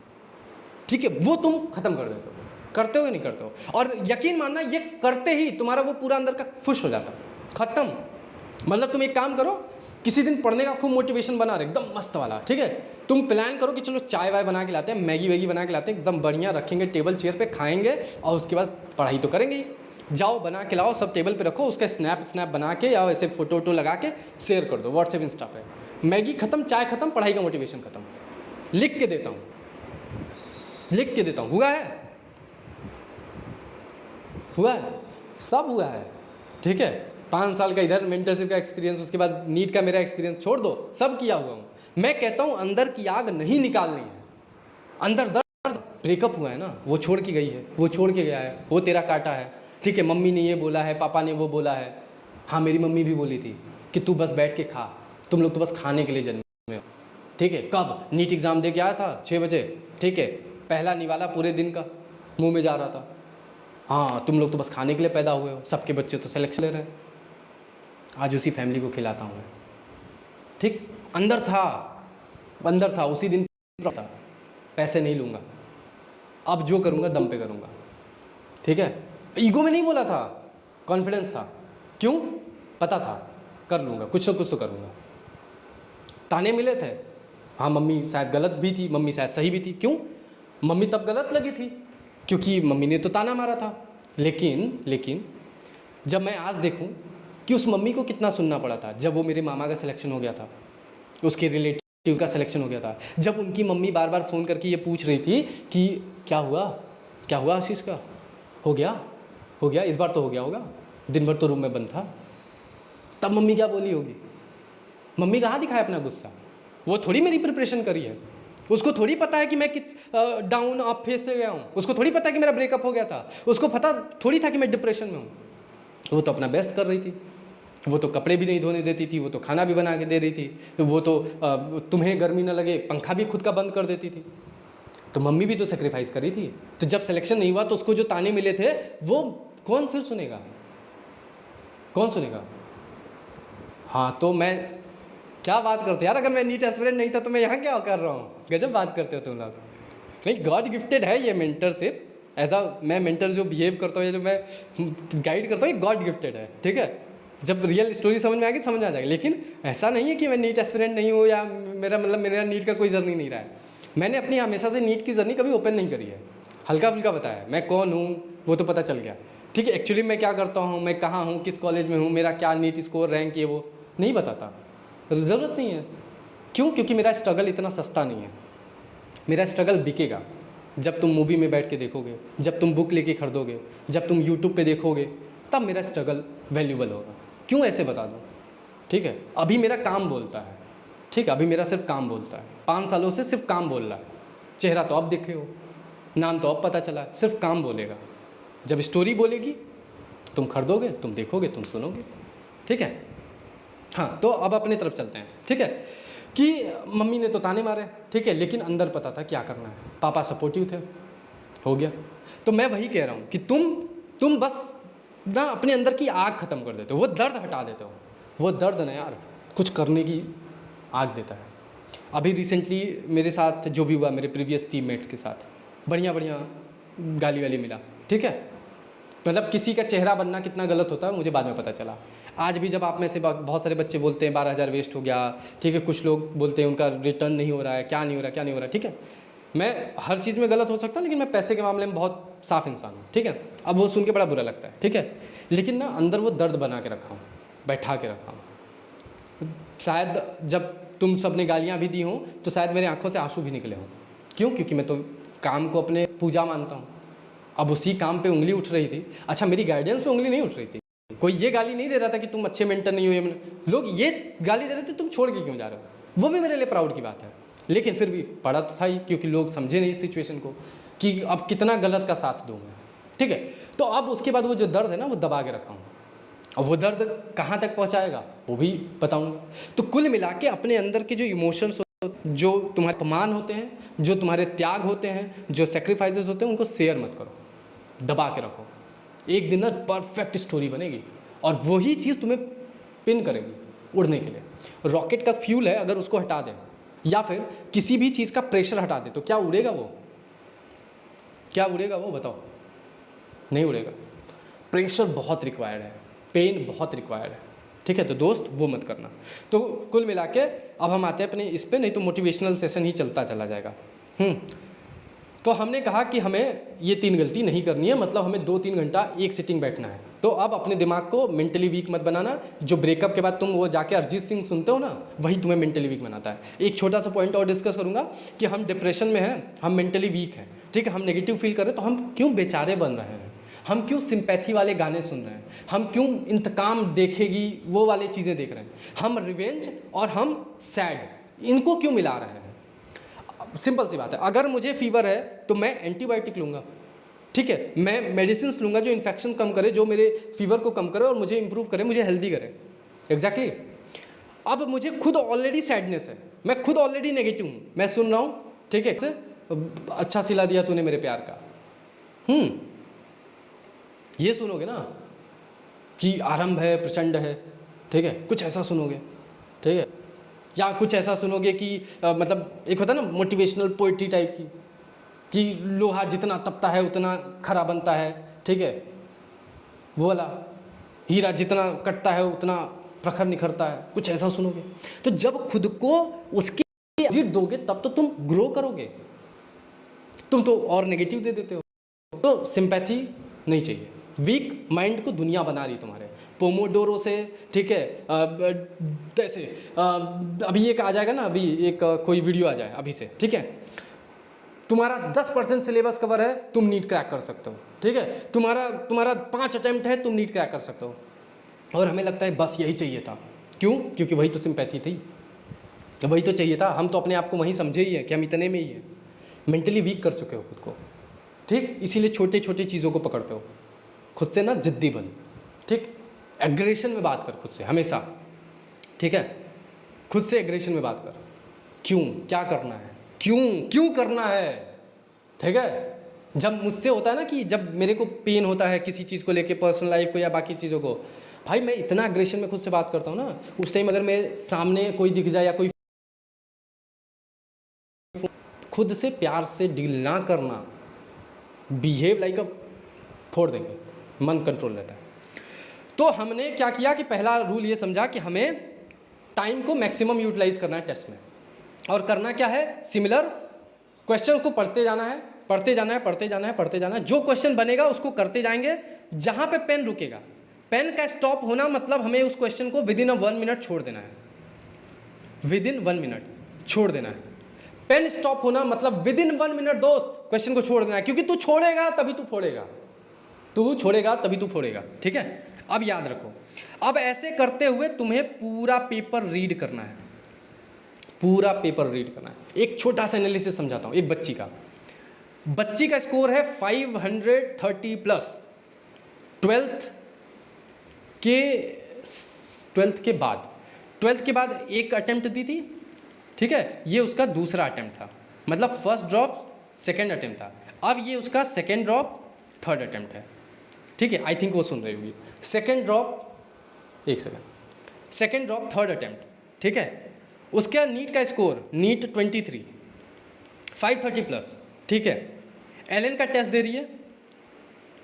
ठीक है, वो तुम खत्म कर देते हो। करते हो या नहीं करते हो? और यकीन मानना, ये करते ही तुम्हारा वो पूरा अंदर का खुश हो जाता, खत्म। मतलब तुम एक काम करो, किसी दिन पढ़ने का खूब मोटिवेशन बना रहे एकदम मस्त वाला, ठीक है, तुम प्लान करो कि चलो चाय वाय बना के लाते हैं, मैगी वैगी बना के लाते हैं, एकदम बढ़िया रखेंगे टेबल चेयर पे, खाएंगे और उसके बाद पढ़ाई तो करेंगे ही। जाओ बना के लाओ, सब टेबल पे रखो, उसका स्नैप बना के या ऐसे फोटो वोटो लगा के शेयर कर दो व्हाट्सएप इंस्टा पे। मैगी खत्म, चाय खत्म, पढ़ाई का मोटिवेशन खत्म। लिख के देता हूँ, लिख के देता हूँ। हुआ है, हुआ है, सब हुआ है, ठीक है। 5 साल का इधर मेंटरशिप का एक्सपीरियंस, उसके बाद नीट का मेरा एक्सपीरियंस छोड़ दो, सब किया हुआ हूँ। मैं कहता हूँ अंदर की आग नहीं निकालनी है, अंदर दर्द। ब्रेकअप हुआ है ना, वो छोड़ के गई है, वो छोड़ के गया है, वो तेरा काटा है, ठीक है। मम्मी ने ये बोला है, पापा ने वो बोला है। हाँ, मेरी मम्मी भी बोली थी कि तू बस बैठ के खा, तुम लोग तो बस खाने के लिए जन्मे हो, ठीक है। कब नीट एग्ज़ाम दे के आया था 6 बजे, ठीक है, पहला निवाला पूरे दिन का मुँह में जा रहा था। हाँ, तुम लोग तो बस खाने के लिए पैदा हुए हो, सबके बच्चे तो सिलेक्शन ले रहे हैं। आज उसी फैमिली को खिलाता हूँ मैं, ठीक। अंदर था, अंदर था, उसी दिन था, पैसे नहीं लूँगा, अब जो करूँगा दम पे करूँगा, ठीक है। ईगो में नहीं बोला था, कॉन्फिडेंस था। क्यों? पता था कर लूँगा, कुछ ना कुछ तो करूँगा। ताने मिले थे, हाँ, मम्मी शायद गलत भी थी, मम्मी शायद सही भी थी। क्यों? मम्मी तब गलत लगी थी क्योंकि मम्मी ने तो ताना मारा था। लेकिन जब मैं आज देखूं कि उस मम्मी को कितना सुनना पड़ा था, जब वो मेरे मामा का सिलेक्शन हो गया था, उसके रिलेटिव का सिलेक्शन हो गया था, जब उनकी मम्मी बार बार फ़ोन करके ये पूछ रही थी कि क्या हुआ, क्या हुआ आशीष का, हो गया, इस बार तो हो गया होगा, दिन भर तो रूम में बंद था। तब मम्मी क्या बोली होगी? मम्मी कहाँ दिखाए अपना गुस्सा? वो थोड़ी मेरी प्रिपरेशन करी है, उसको थोड़ी पता है कि मैं डाउन अप फेज से गया हूँ, उसको थोड़ी पता है कि मेरा ब्रेकअप हो गया था, उसको पता थोड़ी था कि मैं डिप्रेशन में हूँ। वो तो अपना बेस्ट कर रही थी, वो तो कपड़े भी नहीं धोने देती थी, वो तो खाना भी बना के दे रही थी, वो तो तुम्हें गर्मी न लगे पंखा भी खुद का बंद कर देती थी। तो मम्मी भी तो सेक्रीफाइस करी थी। तो जब सिलेक्शन नहीं हुआ तो उसको जो ताने मिले थे वो कौन फिर सुनेगा, कौन सुनेगा? हाँ, तो मैं क्या बात करते यार, अगर मैं नीट एस्पिरेंट नहीं था तो मैं यहाँ क्या कर रहा हूँ? गजब बात करते हो तुम लोग। नहीं, गॉड गिफ्टेड है ये मेंटरशिप, ऐसा मैं मेंटर जो बिहेव करता हूँ या जो मैं गाइड करता हूँ, ये गॉड गिफ्टेड है, ठीक है। जब रियल स्टोरी समझ में आएगी समझ आ जाएगी। लेकिन ऐसा नहीं है कि मैं नीट एस्पिरेंट नहीं हूँ या मेरा नीट का कोई जर्नी नहीं रहा है। मैंने अपनी हमेशा से नीट की जर्नी कभी ओपन नहीं करी है, हल्का फुल्का बताया। मैं कौन हूँ वो तो पता चल गया, ठीक है। एक्चुअली मैं क्या करता हूँ, मैं कहाँ हूँ, किस कॉलेज में हूँ, मेरा क्या नीट स्कोर रैंक ये वो नहीं बताता, ज़रूरत नहीं है। क्यों? क्योंकि मेरा स्ट्रगल इतना सस्ता नहीं है। मेरा स्ट्रगल बिकेगा जब तुम मूवी में बैठ के देखोगे, जब तुम बुक लेके खरीदोगे, जब तुम यूट्यूब पे देखोगे, तब मेरा स्ट्रगल वैल्यूबल होगा। क्यों ऐसे बता दूँ, ठीक है। अभी मेरा काम बोलता है, ठीक है, अभी मेरा सिर्फ काम बोलता है। 5 सालों से सिर्फ काम बोल रहा है। चेहरा तो अब देखे हो, नाम तो अब पता चला है, सिर्फ काम बोलेगा। जब स्टोरी बोलेगी तो तुम खरीदोगे, तुम देखोगे, तुम सुनोगे, ठीक है। हाँ, तो अब अपने तरफ चलते हैं, ठीक है। कि मम्मी ने तो ताने मारे, ठीक है, लेकिन अंदर पता था क्या करना है। पापा सपोर्टिव थे, हो गया। तो मैं वही कह रहा हूँ कि तुम बस ना अपने अंदर की आग ख़त्म कर देते हो, वो दर्द हटा देते हो। वो दर्द ना यार कुछ करने की आग देता है। अभी रिसेंटली मेरे साथ जो भी हुआ, मेरे प्रीवियस टीममेट्स के साथ बढ़िया गाली वाली मिला, ठीक है। मतलब किसी का चेहरा बनना कितना गलत होता है मुझे बाद में पता चला। आज भी जब आप में से बहुत सारे बच्चे बोलते हैं 12,000 वेस्ट हो गया, ठीक है, कुछ लोग बोलते हैं उनका रिटर्न नहीं हो रहा है, क्या नहीं हो रहा, ठीक है। मैं हर चीज़ में गलत हो सकता हूँ, लेकिन मैं पैसे के मामले में बहुत साफ इंसान हूँ, ठीक है। अब वो सुन के बड़ा बुरा लगता है, ठीक है, लेकिन ना अंदर वो दर्द बना के रखा हूँ, बैठा के रखा हूँ। शायद जब तुम सब ने गालियाँ भी दी हों तो शायद मेरे आंखों से आंसू भी निकले हों। क्यों? क्योंकि मैं तो काम को अपने पूजा मानता हूँ। अब उसी काम पे उंगली उठ रही थी, अच्छा मेरी गाइडेंस पे उंगली नहीं उठ रही थी। कोई ये गाली नहीं दे रहा था कि तुम अच्छे मेंटर नहीं हो, ये लोग ये गाली दे रहे थे तुम छोड़ के क्यों जा रहे हो। वो भी मेरे लिए प्राउड की बात है, लेकिन फिर भी पड़ा तो था ही, क्योंकि लोग समझे नहीं इस सिचुएशन को कि अब कितना गलत का साथ दूँ मैं, ठीक है। तो अब उसके बाद वो जो दर्द है ना वो दबा के रखा हूँ। अब वो दर्द कहाँ तक पहुँचाएगा वो भी बताऊँगा। तो कुल मिला के अपने अंदर के जो इमोशंस, जो तुम्हारे अपमान होते हैं, जो तुम्हारे त्याग होते हैं, जो सेक्रीफाइसेस होते हैं, उनको शेयर मत करो। दबा के रखो, एक दिन ना परफेक्ट स्टोरी बनेगी और वही चीज़ तुम्हें पिन करेगी उड़ने के लिए। रॉकेट का फ्यूल है, अगर उसको हटा दें या फिर किसी भी चीज़ का प्रेशर हटा दे तो क्या उड़ेगा वो? क्या उड़ेगा वो बताओ? नहीं उड़ेगा। प्रेशर बहुत रिक्वायर्ड है, पेन बहुत रिक्वायर्ड है, ठीक है? तो दोस्त वो मत करना। तो कुल मिला के अब हम आते हैं अपने इस पे, नहीं तो मोटिवेशनल सेशन ही चलता चला जाएगा। तो हमने कहा कि हमें ये 3 गलती नहीं करनी है, मतलब हमें 2-3 घंटा एक सिटिंग बैठना है। तो अब अपने दिमाग को मेंटली वीक मत बनाना। जो ब्रेकअप के बाद तुम वो जाके अरिजीत सिंह सुनते हो ना, वही तुम्हें मेंटली वीक बनाता है। एक छोटा सा पॉइंट और डिस्कस करूंगा कि हम डिप्रेशन में हैं, हम मेंटली वीक हैं, ठीक है? हम नेगेटिव फील कर रहे हैं तो हम क्यों बेचारे बन रहे हैं? हम क्यों सिंपैथी वाले गाने सुन रहे हैं? हम क्यों इंतकाम देखेगी वो वाले चीज़ें देख रहे हैं? हम रिवेंज और हम सैड इनको क्यों मिला रहे हैं? सिंपल सी बात है, अगर मुझे फीवर है तो मैं एंटीबायोटिक लूँगा, ठीक है? मैं मेडिसिन लूँगा जो इन्फेक्शन कम करे, जो मेरे फीवर को कम करे और मुझे इंप्रूव करे, मुझे हेल्दी करे। एग्जैक्टली। अब मुझे खुद ऑलरेडी सैडनेस है, मैं खुद ऑलरेडी नेगेटिव हूँ, मैं सुन रहा हूँ, ठीक है? अच्छा सिला दिया तूने मेरे प्यार का, ये सुनोगे ना कि आरंभ है प्रचंड है, ठीक है? कुछ ऐसा सुनोगे, ठीक है? या कुछ ऐसा सुनोगे कि मतलब एक होता है ना मोटिवेशनल पोइट्री टाइप की, कि लोहा जितना तपता है उतना खरा बनता है, ठीक है? वो वाला, हीरा जितना कटता है उतना प्रखर निखरता है, कुछ ऐसा सुनोगे। तो जब खुद को उसके जीत दोगे तब तो तुम ग्रो करोगे, तुम तो और नेगेटिव दे देते हो। तो सिंपैथी नहीं चाहिए। वीक माइंड को दुनिया बना रही तुम्हारे पोमोडोरो से, ठीक है? जैसे अभी एक आ जाएगा ना, अभी एक कोई वीडियो आ जाए अभी से, ठीक है? तुम्हारा 10% सिलेबस कवर है, तुम नीट क्रैक कर सकते हो, ठीक है? तुम्हारा 5 अटेम्प्ट है, तुम नीट क्रैक कर सकते हो। और हमें लगता है बस यही चाहिए था। क्यों? क्योंकि वही तो सिंपैथी थी, वही तो चाहिए था। हम तो अपने आप को वहीं समझे ही है कि हम इतने में ही हैं। मेंटली वीक कर चुके हो खुद को, ठीक? इसीलिए छोटे छोटे चीज़ों को पकड़ते हो। खुद से ना जिद्दी बन, ठीक? एग्रेशन में बात कर खुद से हमेशा, ठीक है? खुद से एग्रेशन में बात कर। क्यों? क्या करना है? क्यों करना है, ठीक है? जब मुझसे होता है ना कि जब मेरे को पेन होता है किसी चीज़ को लेके, पर्सनल लाइफ को या बाकी चीज़ों को, भाई मैं इतना एग्रेशन में खुद से बात करता हूँ ना, उस टाइम अगर मेरे सामने कोई दिख जाए या कोई, खुद से प्यार से डील ना करना, बिहेव लाइक अ, फोड़ देंगे, मन कंट्रोल रहता है। तो हमने क्या किया कि पहला रूल ये समझा कि हमें टाइम को मैक्सिमम यूटिलाइज करना है टेस्ट में। और करना क्या है? सिमिलर क्वेश्चन को पढ़ते जाना है, पढ़ते जाना है, पढ़ते जाना है, पढ़ते जाना है। जो क्वेश्चन बनेगा उसको करते जाएंगे। जहाँ पे पेन रुकेगा, पेन का स्टॉप होना मतलब हमें उस क्वेश्चन को विदिन 1 मिनट छोड़ देना है, विदिन 1 मिनट छोड़ देना है। पेन स्टॉप होना मतलब विदिन 1 मिनट दोस्त क्वेश्चन को छोड़ देना है, क्योंकि तू छोड़ेगा तभी तू फोड़ेगा, तू छोड़ेगा तभी तू फोड़ेगा, ठीक है? अब याद रखो, अब ऐसे करते हुए तुम्हें पूरा पेपर रीड करना है, पूरा पेपर रीड करना है। एक छोटा सा एनालिसिस समझाता हूँ। एक बच्ची का स्कोर है 530 प्लस, 12th के बाद एक अटेम्प्ट दी थी, ठीक है? ये उसका दूसरा अटेम्प्ट था, मतलब फर्स्ट ड्रॉप सेकेंड अटेम्प्ट था। अब ये उसका सेकेंड ड्रॉप थर्ड अटेम्प्ट है, ठीक है? आई थिंक वो सुन रही होगी। सेकेंड ड्रॉप, एक second, second drop third attempt, ठीक है? उसका नीट का स्कोर, नीट 23, 530 प्लस, ठीक है? एलएन का टेस्ट दे रही है,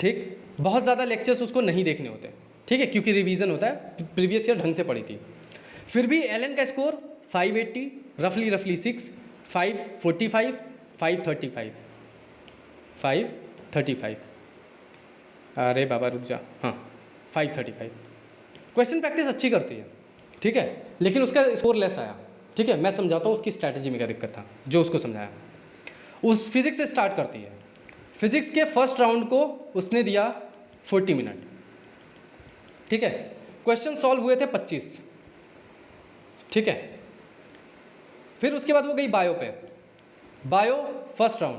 ठीक? बहुत ज़्यादा लेक्चर्स उसको नहीं देखने होते, ठीक है? क्योंकि रिवीजन होता है, प्रीवियस ईयर ढंग से पढ़ी थी। फिर भी एलएन का स्कोर 580, रफली 6, 545, 535, 535, अरे बाबा रुक जा, हाँ 535। क्वेश्चन प्रैक्टिस अच्छी करती है, ठीक है? लेकिन उसका स्कोर लेस आया, ठीक है? मैं समझाता हूँ उसकी स्ट्रैटेजी में क्या दिक्कत था, जो उसको समझाया। उस फिजिक्स से स्टार्ट करती है। फिजिक्स के फर्स्ट राउंड को उसने दिया 40 मिनट, ठीक है? क्वेश्चन सॉल्व हुए थे 25, ठीक है? फिर उसके बाद वो गई बायो पे। बायो फर्स्ट राउंड,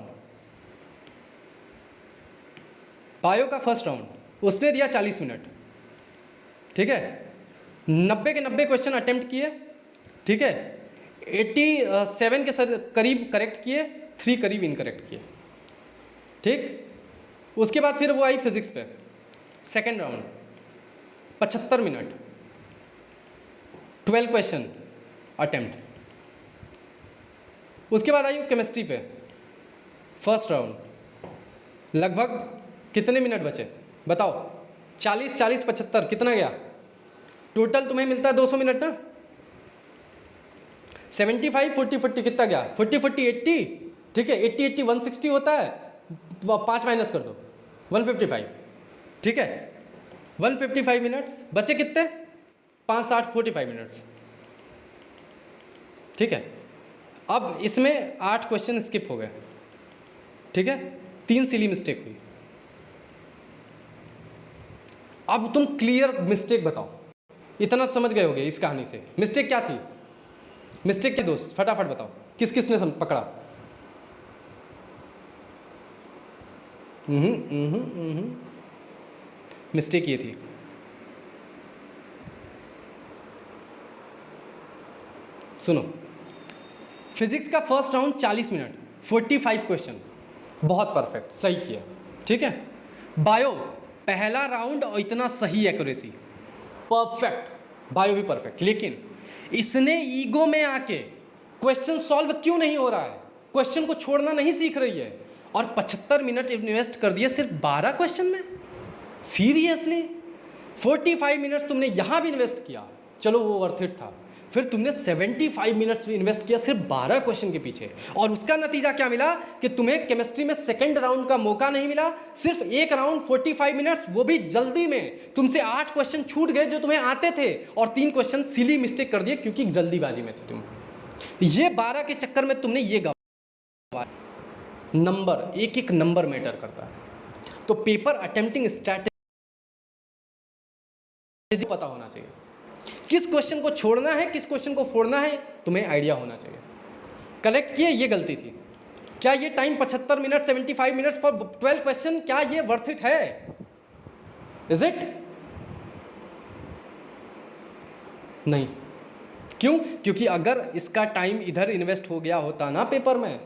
बायो का फर्स्ट राउंड उसने दिया 40 मिनट, ठीक है? 90 के 90 क्वेश्चन अटेम्प्ट किए, ठीक है? 87 के करीब करेक्ट किए, 3 करीब इनकरेक्ट किए, ठीक? उसके बाद फिर वो आई फिजिक्स पे, second round 75 minute, 12 question attempt. उसके बाद आई केमिस्ट्री पे, फर्स्ट राउंड, लगभग कितने मिनट बचे बताओ? 40 40 75 कितना गया? टोटल तुम्हें मिलता है 200 मिनट ना। 75 40 40 कितना गया? 40 40 80, ठीक है, 80 80 160 होता है, 5 माइनस कर दो, 155, ठीक है, 155 मिनट्स बचे कितने? 5 60 45 मिनट्स, ठीक है। अब इसमें 8 क्वेश्चन स्किप हो गए, ठीक है, 3 सिली मिस्टेक हुई। अब तुम क्लियर मिस्टेक बताओ, इतना तो समझ गए होगे इस कहानी से। मिस्टेक क्या थी? मिस्टेक के दोस्त फटाफट बताओ, किस किस ने पकड़ा? मिस्टेक ये थी, सुनो, फिजिक्स का फर्स्ट राउंड 40 मिनट, 45 क्वेश्चन, बहुत परफेक्ट, सही किया, ठीक है। बायो पहला राउंड और इतना सही एक्यूरेसी, परफेक्ट, बायो भी परफेक्ट, लेकिन इसने ईगो में आके क्वेश्चन सॉल्व क्यों नहीं हो रहा है, क्वेश्चन को छोड़ना नहीं सीख रही है, और 75 मिनट इन्वेस्ट कर दिए सिर्फ 12 क्वेश्चन में। सीरियसली 45 मिनट तुमने यहां भी इन्वेस्ट किया, चलो वो वर्थ इट था, फिर तुमने 75 मिनट्स इन्वेस्ट किया सिर्फ 12 क्वेश्चन के पीछे, और उसका नतीजा क्या मिला कि तुम्हें केमिस्ट्री में सेकंड राउंड का मौका नहीं मिला, सिर्फ एक राउंड 45 मिनट्स, वो भी जल्दी में। तुमसे 8 क्वेश्चन छूट गए जो तुम्हें आते थे, और 3 क्वेश्चन सिली मिस्टेक कर दिए क्योंकि जल्दीबाजी में थे तुम। ये 12 के चक्कर में तुमने ये गवा। नंबर, एक एक नंबर मैटर करता है, तो पेपर अटेम्प्टिंग स्ट्रैटेजी पता होना चाहिए, किस क्वेश्चन को छोड़ना है, किस क्वेश्चन को फोड़ना है, तुम्हें आइडिया होना चाहिए। कलेक्ट किए, ये गलती थी। क्या ये time 75 minute 75 minutes for 12 question, क्या ये वर्थ इट है? Is it? नहीं। क्यों? क्योंकि अगर इसका टाइम इधर इन्वेस्ट हो गया होता ना पेपर में,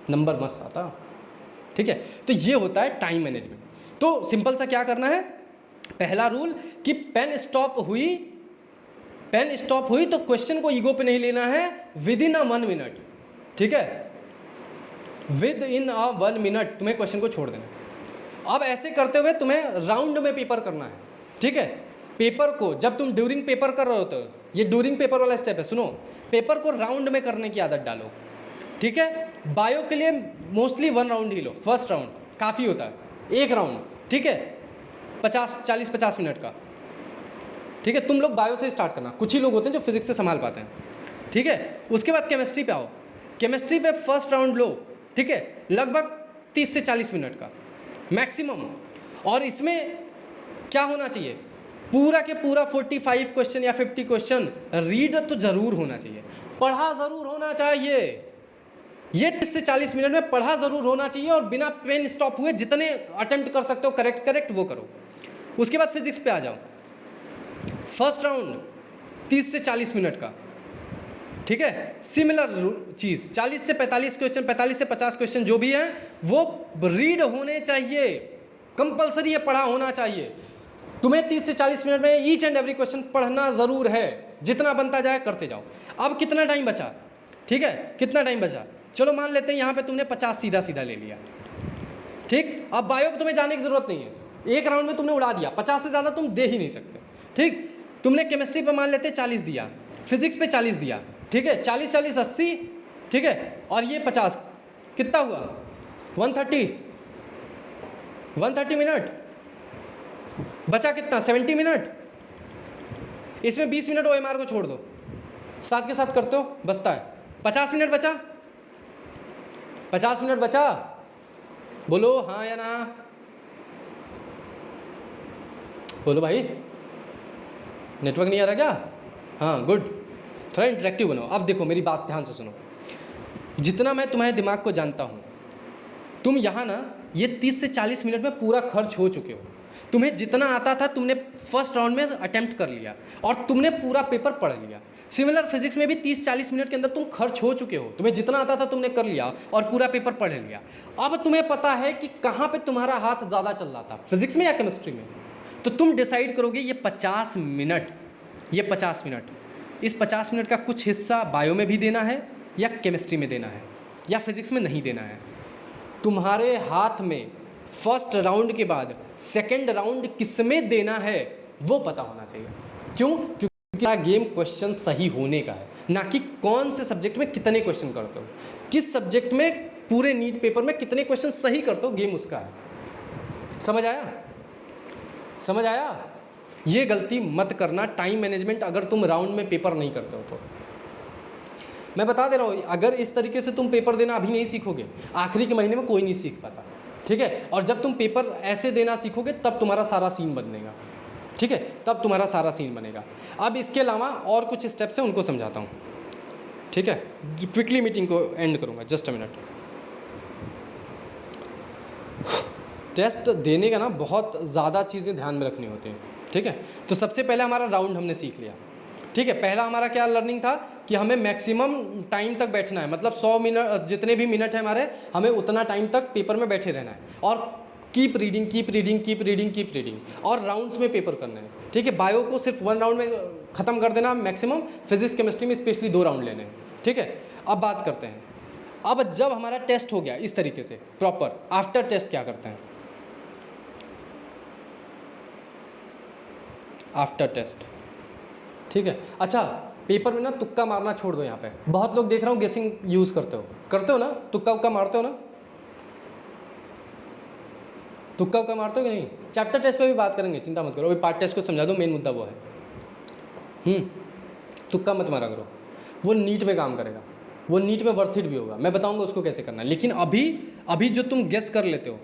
नंबर मस्त आता, ठीक है। तो ये होता है टाइम मैनेजमेंट। तो सिंपल सा क्या करना है, पहला रूल कि पेन स्टॉप हुई तो क्वेश्चन को ईगो पे नहीं लेना है, विद इन अ 1 मिनट, ठीक है, विद इन अ 1 मिनट तुम्हें क्वेश्चन को छोड़ देना। अब ऐसे करते हुए तुम्हें राउंड में पेपर करना है, ठीक है। पेपर को जब तुम ड्यूरिंग पेपर कर रहे होते हो, ये ड्यूरिंग पेपर वाला स्टेप है, सुनो, पेपर को राउंड में करने की आदत डालो, ठीक है। बायो के लिए मोस्टली 1 राउंड ही लो, फर्स्ट राउंड काफ़ी होता है, 1 राउंड, ठीक है, 40-50 मिनट का, ठीक है। तुम लोग बायो से स्टार्ट करना, कुछ ही लोग होते हैं जो फिजिक्स से संभाल पाते हैं, ठीक है। उसके बाद केमिस्ट्री पे आओ, केमिस्ट्री पे फर्स्ट राउंड लो, ठीक है, लगभग 30 से 40 मिनट का मैक्सिमम। और इसमें क्या होना चाहिए, पूरा के पूरा 45 क्वेश्चन या 50 क्वेश्चन रीड तो जरूर होना चाहिए, पढ़ा जरूर होना चाहिए। ये 30 से 40 मिनट में पढ़ा जरूर होना चाहिए, और बिना पेन स्टॉप हुए जितने अटेम्प्ट कर सकते हो करेक्ट वो करो। उसके बाद फिजिक्स पे आ जाओ, फर्स्ट राउंड 30 से 40 मिनट का, ठीक है। सिमिलर चीज़ 40 से 45 क्वेश्चन, 45 से 50 क्वेश्चन जो भी है वो रीड होने चाहिए, कंपलसरी है, पढ़ा होना चाहिए। तुम्हें 30 से 40 मिनट में ईच एंड एवरी क्वेश्चन पढ़ना ज़रूर है, जितना बनता जाए करते जाओ। अब कितना टाइम बचा, ठीक है, कितना टाइम बचा, चलो मान लेते हैं यहाँ पे तुमने 50 सीधा ले लिया, ठीक। अब बायो पे तुम्हें जाने की ज़रूरत नहीं है, एक राउंड में तुमने उड़ा दिया, 50 से ज़्यादा तुम दे ही नहीं सकते, ठीक। तुमने केमिस्ट्री पे मान लेते 40 दिया, फिजिक्स पे 40 दिया, ठीक है, 40 40 80, ठीक है, और ये 50, कितना हुआ 130 मिनट बचा, कितना 70 मिनट। इसमें 20 मिनट OMR को छोड़ दो, साथ के साथ करते हो, बचता है 50 मिनट बचा, 50 मिनट बचा, बोलो हाँ या ना, बोलो भाई, नेटवर्क नहीं आ रहा क्या? हाँ गुड, थोड़ा इंटरेक्टिव बनाओ। अब देखो मेरी बात ध्यान से सुनो, जितना मैं तुम्हारे दिमाग को जानता हूँ, तुम यहाँ ना ये 30 से 40 मिनट में पूरा खर्च हो चुके हो, तुम्हें जितना आता था तुमने फर्स्ट राउंड में अटेम्प्ट कर लिया, और तुमने पूरा पेपर पढ़ लिया। सिमिलर फिजिक्स में भी 30-40 मिनट के अंदर तुम खर्च हो चुके हो, तुम्हें जितना आता था तुमने कर लिया और पूरा पेपर पढ़ लिया। अब तुम्हें पता है कि कहाँ पे तुम्हारा हाथ ज़्यादा चल रहा था, फिजिक्स में या केमिस्ट्री में। तो तुम डिसाइड करोगे ये 50 मिनट, इस 50 मिनट का कुछ हिस्सा बायो में भी देना है या केमिस्ट्री में देना है या फिजिक्स में नहीं देना है। तुम्हारे हाथ में फर्स्ट राउंड के बाद सेकेंड राउंड किस में देना है वो पता होना चाहिए। क्यों? क्योंकि गेम क्वेश्चन सही होने का है, ना कि कौन से सब्जेक्ट में कितने क्वेश्चन करते हो, किस सब्जेक्ट में पूरे नीट पेपर में कितने क्वेश्चन सही करते हो, गेम उसका है। समझ आया? ये गलती मत करना, टाइम मैनेजमेंट, अगर तुम राउंड में पेपर नहीं करते हो तो। मैं बता दे रहा हूँ, अगर इस तरीके से तुम पेपर देना अभी नहीं सीखोगे, आखिरी के महीने में कोई नहीं सीख पाता, ठीक है। और जब तुम पेपर ऐसे देना सीखोगे तब तुम्हारा सारा सीन बनेगा, ठीक है, तब तुम्हारा सारा सीन बनेगा। अब इसके अलावा और कुछ स्टेप्स हैं, उनको समझाता हूँ, ठीक है। क्विकली मीटिंग को एंड करूँगा, जस्ट अ मिनट। टेस्ट देने का ना बहुत ज़्यादा चीज़ें ध्यान में रखनी होती हैं, ठीक है। तो सबसे पहले हमारा राउंड हमने सीख लिया, ठीक है। पहला हमारा क्या लर्निंग था कि हमें मैक्सिमम टाइम तक बैठना है, मतलब 100 मिनट, जितने भी मिनट है हमारे, हमें उतना टाइम तक पेपर में बैठे रहना है और कीप रीडिंग और राउंड्स में पेपर करना है, ठीक है। बायो को सिर्फ 1 राउंड में ख़त्म कर देना मैक्सिमम, फिजिक्स केमिस्ट्री में स्पेशली 2 राउंड लेने हैं, ठीक है। अब बात करते हैं, अब जब हमारा टेस्ट हो गया इस तरीके से प्रॉपर, आफ्टर टेस्ट क्या करते हैं? आफ्टर टेस्ट, ठीक है। अच्छा, पेपर में ना तुक्का मारना छोड़ दो। यहाँ पे बहुत लोग देख रहा हूँ गेसिंग यूज़ करते हो ना, तुक्का मारते हो ना, तुक्का मारते हो कि नहीं? चैप्टर टेस्ट पे भी बात करेंगे, चिंता मत करो, अभी पार्ट टेस्ट को समझा दो, मेन मुद्दा वो है। तुक्का मत मारा करो, वो नीट में काम करेगा, वो नीट में वर्थ इट भी होगा, मैं बताऊंगा उसको कैसे करना है। लेकिन अभी जो तुम गेस कर लेते हो,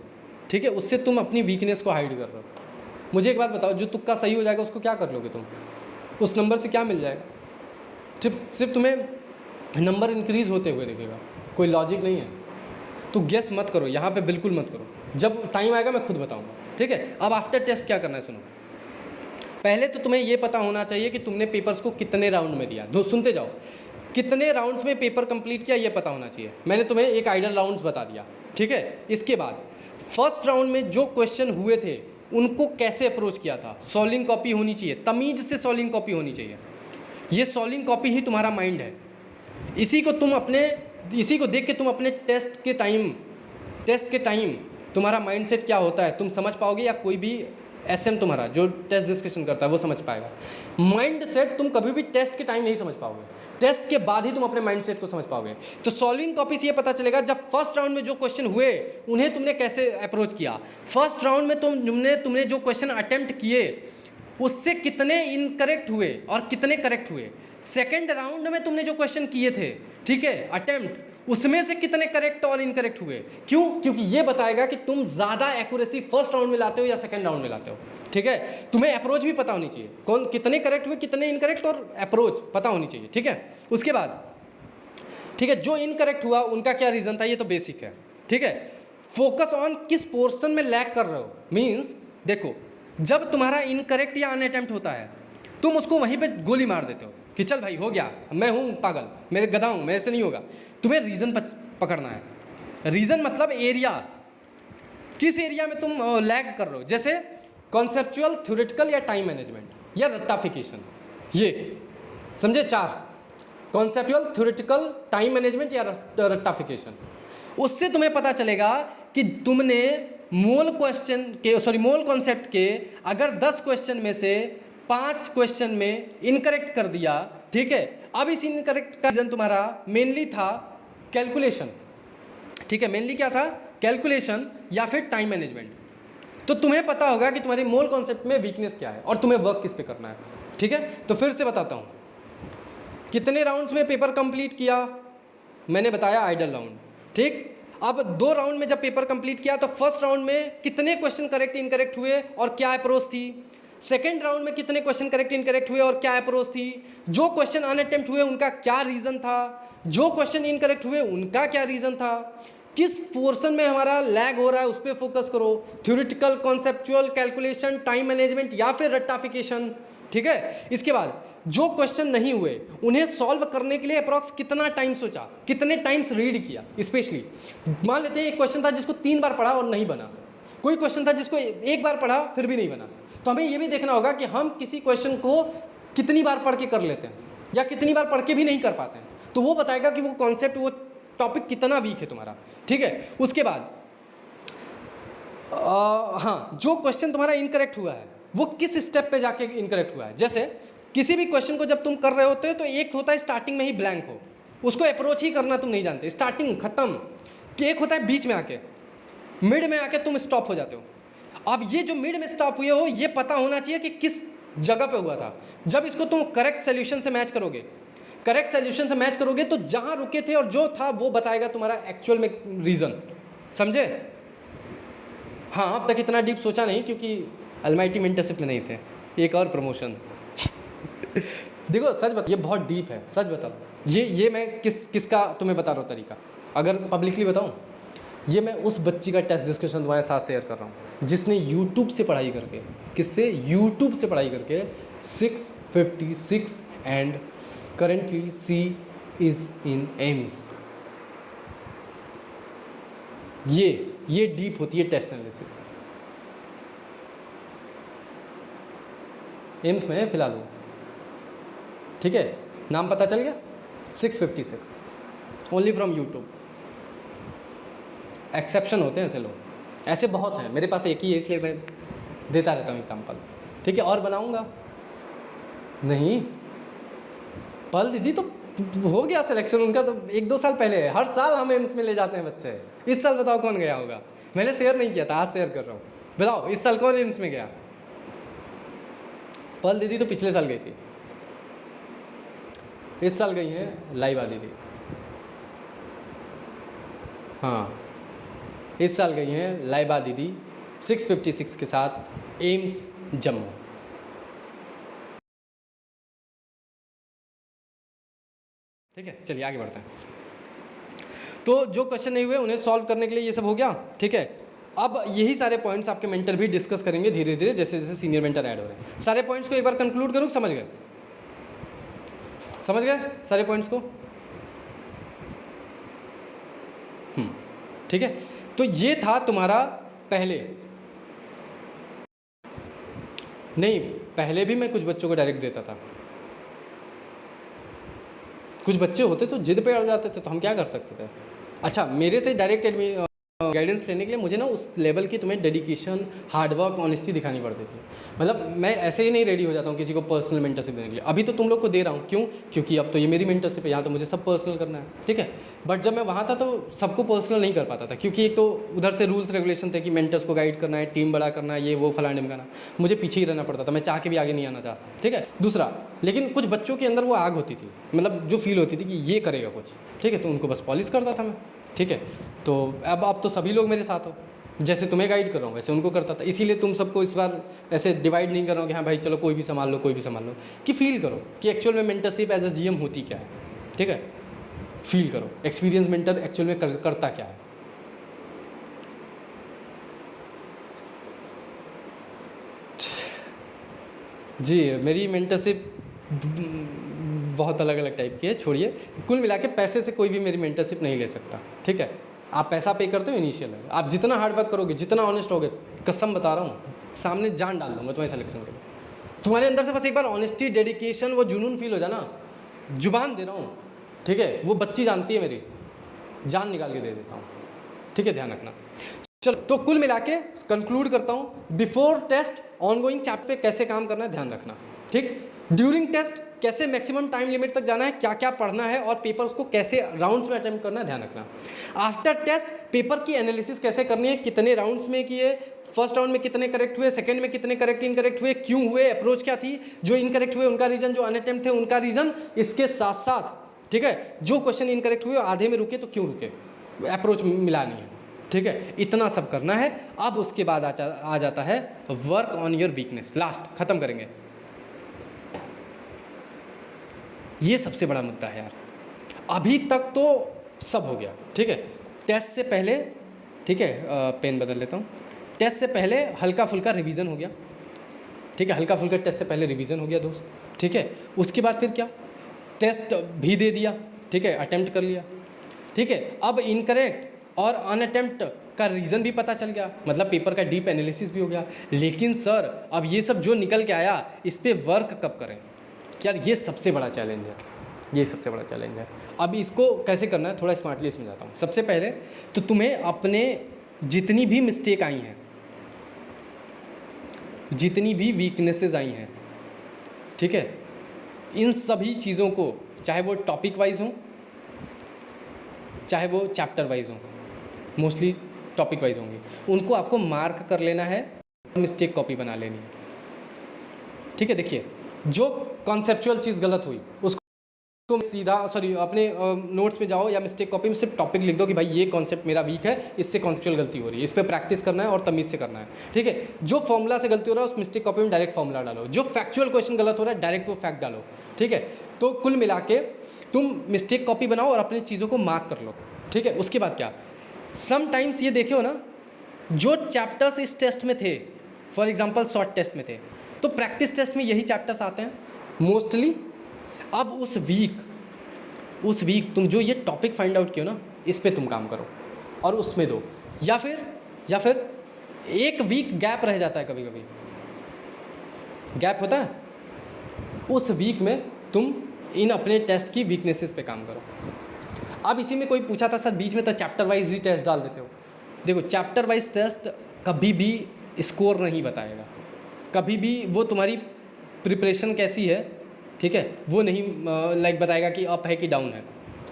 ठीक है, उससे तुम अपनी वीकनेस को हाइड कर रहे हो। मुझे एक बात बताओ, जो तुक्का सही हो जाएगा उसको क्या कर लोगे तुम? उस नंबर से क्या मिल जाएगा? सिर्फ तुम्हें नंबर इंक्रीज होते हुए दिखेगा, कोई लॉजिक नहीं है। तो गेस मत करो यहाँ पे, बिल्कुल मत करो, जब टाइम आएगा मैं खुद बताऊंगा, ठीक है। अब आफ्टर टेस्ट क्या करना है सुनो। पहले तो तुम्हें ये पता होना चाहिए कि तुमने पेपर्स को कितने राउंड में दिया। सुनते जाओ, कितने राउंड्स में पेपर कंप्लीट किया ये पता होना चाहिए। मैंने तुम्हें एक आइडियल राउंड्स बता दिया, ठीक है। इसके बाद फर्स्ट राउंड में जो क्वेश्चन हुए थे उनको कैसे अप्रोच किया था, सॉल्विंग कॉपी होनी चाहिए, तमीज से सॉल्विंग कॉपी होनी चाहिए। ये सॉल्विंग कॉपी ही तुम्हारा माइंड है। इसी को देख के तुम अपने टेस्ट के टाइम तुम्हारा माइंडसेट क्या होता है तुम समझ पाओगे, या कोई भी एसएम तुम्हारा जो टेस्ट डिस्कशन करता है वो समझ पाएगा। माइंडसेट तुम कभी भी टेस्ट के टाइम नहीं समझ पाओगे, टेस्ट के बाद ही तुम अपने माइंडसेट को समझ पाओगे। तो सॉल्विंग कॉपी से ये पता चलेगा जब फर्स्ट राउंड में जो क्वेश्चन हुए उन्हें तुमने कैसे अप्रोच किया, फर्स्ट राउंड में तुमने जो क्वेश्चन अटेम्प्ट किए उससे कितने इनकरेक्ट हुए और कितने करेक्ट हुए। सेकेंड राउंड में तुमने जो क्वेश्चन किए थे, ठीक है, अटेम्प्ट, उसमें से कितने करेक्ट और इनकरेक्ट हुए। क्यों? क्योंकि ये बताएगा कि तुम ज़्यादा एक्यूरेसी फर्स्ट राउंड में लाते हो या सेकेंड राउंड में लाते हो, ठीक है। तुम्हें अप्रोच भी पता होनी चाहिए, कौन कितने करेक्ट हुए कितने इनकरेक्ट, और अप्रोच पता होनी चाहिए, ठीक है। उसके बाद, ठीक है, जो इनकरेक्ट हुआ उनका क्या रीज़न था, ये तो बेसिक है, ठीक है। फोकस ऑन किस पोर्शन में लैग कर रहे हो, मीन्स देखो, जब तुम्हारा इनकरेक्ट या अनअटेम्प्ट होता है तुम उसको वहीं पे गोली मार देते हो कि चल भाई हो गया, मैं हूँ पागल, मेरे गधा हूँ, मेरे से नहीं होगा। तुम्हें रीज़न पकड़ना है। रीज़न मतलब एरिया, किस एरिया में तुम लैग कर रहे हो, जैसे कॉन्सेप्चुअल, थ्योरेटिकल या टाइम मैनेजमेंट या रट्टाफिकेशन। ये समझे 4, कॉन्सेप्चुअल, थ्योरेटिकल, टाइम मैनेजमेंट या रट्टाफिकेशन। उससे तुम्हें पता चलेगा कि तुमने मोल कॉन्सेप्ट के अगर 10 क्वेश्चन में से 5 क्वेश्चन में इनकरेक्ट कर दिया, ठीक है। अब इस इनकरेक्ट का रीजन तुम्हारा मेनली था कैलकुलेशन, ठीक है, मेनली क्या था, कैलकुलेशन या फिर टाइम मैनेजमेंट। तो तुम्हें पता होगा कि तुम्हारी मोल कॉन्सेप्ट में वीकनेस क्या है और तुम्हें वर्क किस पे करना है, ठीक है। तो फिर से बताता हूँ, कितने राउंड्स में पेपर कंप्लीट किया, मैंने बताया आइडल राउंड, ठीक। अब 2 राउंड में जब पेपर कंप्लीट किया तो फर्स्ट राउंड में कितने क्वेश्चन करेक्ट इनकरेक्ट हुए और क्या अप्रोच थी, सेकेंड राउंड में कितने क्वेश्चन करेक्ट इनकरेक्ट हुए और क्या अप्रोच थी, जो क्वेश्चन अनअटेम्प्ट हुए उनका क्या रीज़न था, जो क्वेश्चन इनकरेक्ट हुए उनका क्या रीज़न था, किस पोर्शन में हमारा लैग हो रहा है उस पर फोकस करो, theoretical, conceptual, calculation, time management या फिर रट्टाफिकेशन, ठीक है। इसके बाद जो क्वेश्चन नहीं हुए उन्हें सॉल्व करने के लिए अप्रॉक्स कितना टाइम सोचा, कितने टाइम्स रीड किया। स्पेशली मान लेते हैं एक क्वेश्चन था जिसको 3 बार पढ़ा और नहीं बना, कोई क्वेश्चन था जिसको 1 बार पढ़ा फिर भी नहीं बना, तो हमें ये भी देखना होगा कि हम किसी क्वेश्चन को कितनी बार पढ़ के कर लेते हैं या कितनी बार पढ़ के भी नहीं कर पाते हैं, तो वो बताएगा कि वो कॉन्सेप्ट, वो टॉपिक कितना वीक है तुम्हारा, ठीक है। उसके बाद हाँ, जो क्वेश्चन तुम्हारा इनकरेक्ट हुआ है वो किस स्टेप पे जाके इनकरेक्ट हुआ है। जैसे किसी भी क्वेश्चन को जब तुम कर रहे होते हो तो एक होता है स्टार्टिंग में ही ब्लैंक हो, उसको अप्रोच ही करना तुम नहीं जानते, स्टार्टिंग खत्म, कि एक होता है बीच में आके, मिड में आके तुम स्टॉप हो जाते हो। अब ये जो मिड में स्टॉप हुए हो ये पता होना चाहिए कि किस जगह पे हुआ था। जब इसको तुम करेक्ट सोल्यूशन से मैच करोगे, करेक्ट सोल्यूशन से मैच करोगे तो जहां रुके थे और जो था वो बताएगा तुम्हारा एक्चुअल में रीजन, समझे। हाँ, अब तक इतना डीप सोचा नहीं क्योंकि अलमाइटी मेंटरशिप में नहीं थे, एक और प्रमोशन देखो सच बता, ये बहुत डीप है, सच बताओ, ये मैं किसका तुम्हें बता रहा हूँ तरीका, अगर पब्लिकली बताऊँ, ये मैं उस बच्ची का टेस्ट डिस्कशन तुम्हारे साथ शेयर कर रहा हूँ जिसने यूट्यूब से पढ़ाई करके, किससे, यूट्यूब से पढ़ाई करके 656 and currently she is in AIIMS. ये डीप होती है टेस्ट एनालिसिस। एम्स में है फिलहाल वो, ठीक है, नाम पता चल गया, 656 ओनली फ्रॉम यूट्यूब। एक्सेप्शन होते हैं ऐसे लोग, ऐसे बहुत हैं, मेरे पास एक ही है इसलिए मैं देता रहता हूँ एग्जाम्पल, ठीक है। और बनाऊँगा नहीं, पल दीदी तो हो गया सिलेक्शन उनका तो 1-2 साल पहले है, हर साल हम एम्स में ले जाते हैं बच्चे। इस साल बताओ कौन गया होगा, मैंने शेयर नहीं किया था, आज शेयर कर रहा हूँ, बताओ इस साल कौन एम्स में गया। पल दीदी तो पिछले साल गई थी, इस साल गई हैं लाइबा दीदी, हाँ इस साल गई हैं लाइबा दीदी 656 के साथ एम्स जम्मू। ठीक है, चलिए आगे बढ़ते हैं। तो जो क्वेश्चन नहीं हुए उन्हें सॉल्व करने के लिए ये सब हो गया, ठीक है। अब यही सारे पॉइंट्स आपके मेंटर भी डिस्कस करेंगे धीरे धीरे जैसे जैसे सीनियर मेंटर ऐड हो रहे हैं। सारे पॉइंट्स को एक बार कंक्लूड करूँ, समझ गए, समझ गए सारे पॉइंट्स को, ठीक है। तो ये था तुम्हारा पहले, नहीं पहले भी मैं कुछ बच्चों को डायरेक्ट देता था, कुछ बच्चे होते तो जिद पे अड़ जाते थे तो हम क्या कर सकते थे। अच्छा, मेरे से डायरेक्ट गाइडेंस लेने के लिए मुझे ना उस लेवल की तुम्हें डेडिकेशन, हार्डवर्क, ऑनेस्टी दिखानी पड़ती थी। मतलब मैं ऐसे ही नहीं रेडी हो जाता हूँ किसी को पर्सनल मेंटरशिप देने के लिए। अभी तो तुम लोग को दे रहा हूँ, क्यों, क्योंकि अब तो ये मेरी मेंटरशिप है, यहाँ तो मुझे सब पर्सनल करना है, ठीक है। बट जब मैं वहाँ था तो सबको पर्सनल नहीं कर पाता था, क्योंकि एक तो उधर से रूल्स रेगुलेशन थे कि मेंटर्स को गाइड करना है, टीम बड़ा करना है, ये वो फलाना ढिमकाना, मुझे पीछे ही रहना पड़ता था, मैं चाह के भी आगे नहीं आना चाहता, ठीक है। दूसरा, लेकिन कुछ बच्चों के अंदर वो आग होती थी, मतलब जो फील होती थी कि ये करेगा कुछ, ठीक है, तो उनको बस पॉलिश करता था मैं, ठीक है। तो अब तो सभी लोग मेरे साथ हो, जैसे तुम्हें गाइड कर रहा हूँ वैसे उनको करता था, इसीलिए तुम सबको इस बार ऐसे डिवाइड नहीं कर रहा हूँ कि हाँ भाई चलो कोई भी संभाल लो, कोई भी संभाल लो, कि फील करो कि एक्चुअल में मेंटरशिप एज ए जीएम होती क्या है, ठीक है। फील करो एक्सपीरियंस मेंटर एक्चुअल में करता क्या है। जी, मेरी मेंटरशिप बहुत अलग अलग टाइप की है, छोड़िए, कुल मिला के पैसे से कोई भी मेरी मेंटरशिप नहीं ले सकता, ठीक है। आप पैसा पे करते हो इनिशियल है, आप जितना हार्डवर्क करोगे, जितना ऑनेस्ट होगे, कसम बता रहा हूँ, सामने जान डाल दूंगा तुम्हारे सिलेक्शन के लिए। तुम्हारे अंदर से बस एक बार ऑनेस्टी, डेडिकेशन, वो जुनून फील हो जाए ना, जुबान दे रहा हूँ, ठीक है, वो बच्ची जानती है मेरी, जान निकाल के दे देता हूँ, ठीक है, ध्यान रखना। चलो, तो कुल मिला के कंक्लूड करता हूँ, बिफोर टेस्ट ऑनगोइंग चैप्टर पे कैसे काम करना है ध्यान रखना, ठीक। ड्यूरिंग टेस्ट कैसे मैक्सिमम टाइम लिमिट तक जाना है, क्या क्या पढ़ना है, और पेपर्स को कैसे राउंड्स में अटेम्प्ट करना है ध्यान रखना। आफ्टर टेस्ट पेपर की एनालिसिस कैसे करनी है, कितने राउंड्स में किए, फर्स्ट राउंड में कितने करेक्ट हुए, सेकंड में कितने करेक्ट इनकरेक्ट हुए, क्यों हुए, अप्रोच क्या थी, जो इनकरेक्ट हुए उनका रीजन, जो अनअटेम्प्ट थे उनका रीजन, इसके साथ साथ, ठीक है, जो क्वेश्चन इनकरेक्ट हुए आधे में रुके तो क्यों रुके, अप्रोच मिलानी है, ठीक है, इतना सब करना है। अब उसके बाद आ जाता है work on your weakness, last खत्म करेंगे। ये सबसे बड़ा मुद्दा है यार, अभी तक तो सब हो गया, ठीक है। टेस्ट से पहले, ठीक है, पेन बदल लेता हूँ, टेस्ट से पहले हल्का फुल्का रिवीजन हो गया, ठीक है, हल्का फुल्का टेस्ट से पहले रिवीजन हो गया दोस्त, ठीक है। उसके बाद फिर क्या, टेस्ट भी दे दिया, ठीक है, अटेम्प्ट कर लिया, ठीक है। अब इनकरेक्ट और अनअटेम्प्ट का रीज़न भी पता चल गया, मतलब पेपर का डीप एनालिसिस भी हो गया। लेकिन सर अब ये सब जो निकल के आया, इस पर वर्क कब करें यार, ये सबसे बड़ा चैलेंज है, ये सबसे बड़ा चैलेंज है। अब इसको कैसे करना है, थोड़ा स्मार्टली समझाता हूँ। सबसे पहले तो तुम्हें अपने जितनी भी मिस्टेक आई हैं, जितनी भी वीकनेसेस आई हैं, ठीक है, इन सभी चीज़ों को, चाहे वो टॉपिक वाइज हो, चाहे वो चैप्टर वाइज हो, मोस्टली टॉपिक वाइज होंगी, उनको आपको मार्क कर लेना है, मिस्टेक कॉपी बना लेनी है, ठीक है। देखिए, जो कॉन्सेप्चुअल चीज़ गलत हुई उसको तुम सीधा अपने नोट्स में जाओ या मिस्टेक कॉपी में सिर्फ टॉपिक लिख दो कि भाई ये कॉन्सेप्ट मेरा वीक है, इससे कॉन्सेप्चुअल गलती हो रही है, इस पर प्रैक्टिस करना है और तमीज़ से करना है, ठीक है। जो फॉर्मूला से गलती हो रहा है उस मिस्टेक कॉपी में डायरेक्ट फॉर्मूला डालो, जो फैक्चुअल क्वेश्चन गलत हो रहा है डायरेक्ट वो फैक्ट डालो, ठीक है। तो कुल मिला के तुम मिस्टेक कॉपी बनाओ और अपनी चीज़ों को मार्क कर लो, ठीक है। उसके बाद क्या, समटाइम्स ये देखे हो ना, जो चैप्टर्स इस टेस्ट में थे, फॉर एग्जांपल शॉर्ट टेस्ट में थे, तो प्रैक्टिस टेस्ट में यही चैप्टर्स आते हैं मोस्टली। अब उस वीक तुम जो ये टॉपिक फाइंड आउट किया ना, इस पे तुम काम करो और उसमें दो, या फिर एक वीक गैप रह जाता है, कभी कभी गैप होता है, उस वीक में तुम इन अपने टेस्ट की वीकनेसेस पे काम करो। अब इसी में कोई पूछा था सर बीच में तो चैप्टर वाइज ही टेस्ट डाल देते हो। देखो, चैप्टर वाइज टेस्ट कभी भी स्कोर नहीं बताएगा, कभी भी वो तुम्हारी प्रिपरेशन कैसी है, ठीक है, वो नहीं लाइक बताएगा कि अप है कि डाउन है,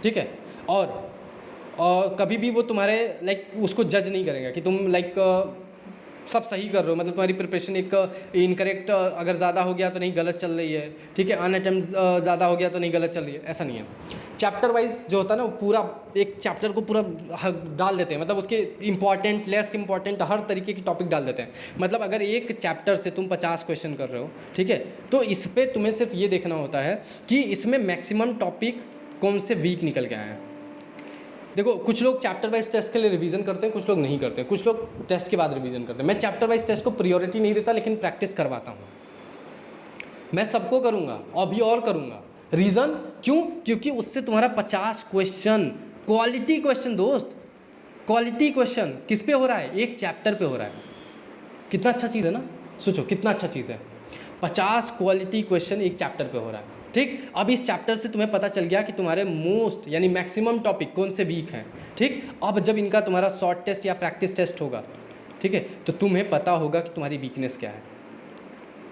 ठीक है। और कभी भी वो तुम्हारे लाइक उसको जज नहीं करेगा कि तुम लाइक सब सही कर रहे हो, मतलब तुम्हारी प्रिपरेशन एक इनकरेक्ट अगर ज़्यादा हो गया तो नहीं गलत चल रही है, ठीक है, अनअटेम्प्ट ज़्यादा हो गया तो नहीं गलत चल रही है, ऐसा नहीं है। चैप्टर वाइज जो होता है ना, वो पूरा एक चैप्टर को पूरा डाल देते हैं, मतलब उसके इंपॉर्टेंट लेस इंपॉर्टेंट हर तरीके की टॉपिक डाल देते हैं। मतलब अगर एक चैप्टर से तुम 50 क्वेश्चन कर रहे हो, ठीक है, तो इस पर तुम्हें सिर्फ ये देखना होता है कि इसमें मैक्सिमम टॉपिक कौन से वीक निकल के आए हैं। देखो, कुछ लोग चैप्टर वाइज टेस्ट के लिए रिवीजन करते हैं, कुछ लोग नहीं करते, कुछ लोग टेस्ट के बाद रिवीजन करते हैं। मैं चैप्टर वाइज टेस्ट को प्रायोरिटी नहीं देता, लेकिन प्रैक्टिस करवाता हूँ। मैं सबको करूँगा, अभी और करूँगा। रीज़न क्यों? क्योंकि उससे तुम्हारा 50 क्वेश्चन क्वालिटी क्वेश्चन दोस्त, क्वालिटी क्वेश्चन किस पे हो रहा है? एक चैप्टर पे हो रहा है। कितना अच्छा चीज़ है ना, सोचो कितना अच्छा चीज़ है। 50 क्वालिटी क्वेश्चन एक चैप्टर पे हो रहा है, ठीक। अब इस चैप्टर से तुम्हें पता चल गया कि तुम्हारे मोस्ट यानी मैक्सिमम टॉपिक कौन से वीक हैं, ठीक। अब जब इनका तुम्हारा शॉर्ट टेस्ट या प्रैक्टिस टेस्ट होगा, ठीक है, तो तुम्हें पता होगा कि तुम्हारी वीकनेस क्या है।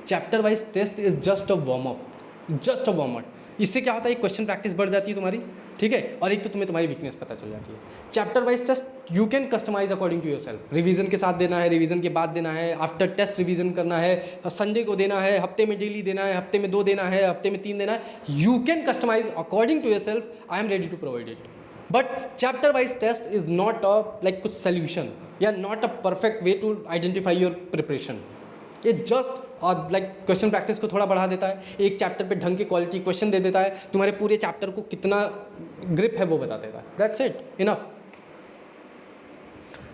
Chapter wise test is just a warm up, just a warm up. इससे क्या होता है, एक क्वेश्चन प्रैक्टिस बढ़ जाती है तुम्हारी, ठीक है, और एक तो तुम्हें तुम्हारी वीकनेस पता चल जाती है। Chapter wise test you can customise according to your self. Revision के साथ देना है, रिवीजन के बाद देना है, आफ्टर टेस्ट रिवीजन करना है, संडे को देना है, हफ्ते में डेली देना है, हफ्ते में 2 देना है, हफ्ते में 3 देना है। You can customise according to your self. I am ready to provide it, but chapter wise test is not a like कुछ सोल्यूशन या not a perfect way to identify your preparation. ये जस्ट और like question practice को थोड़ा बढ़ा देता है, एक चैप्टर पे ढंग के क्वालिटी क्वेश्चन दे देता है, तुम्हारे पूरे चैप्टर को कितना ग्रिप है वो बता देता है। That's it, enough.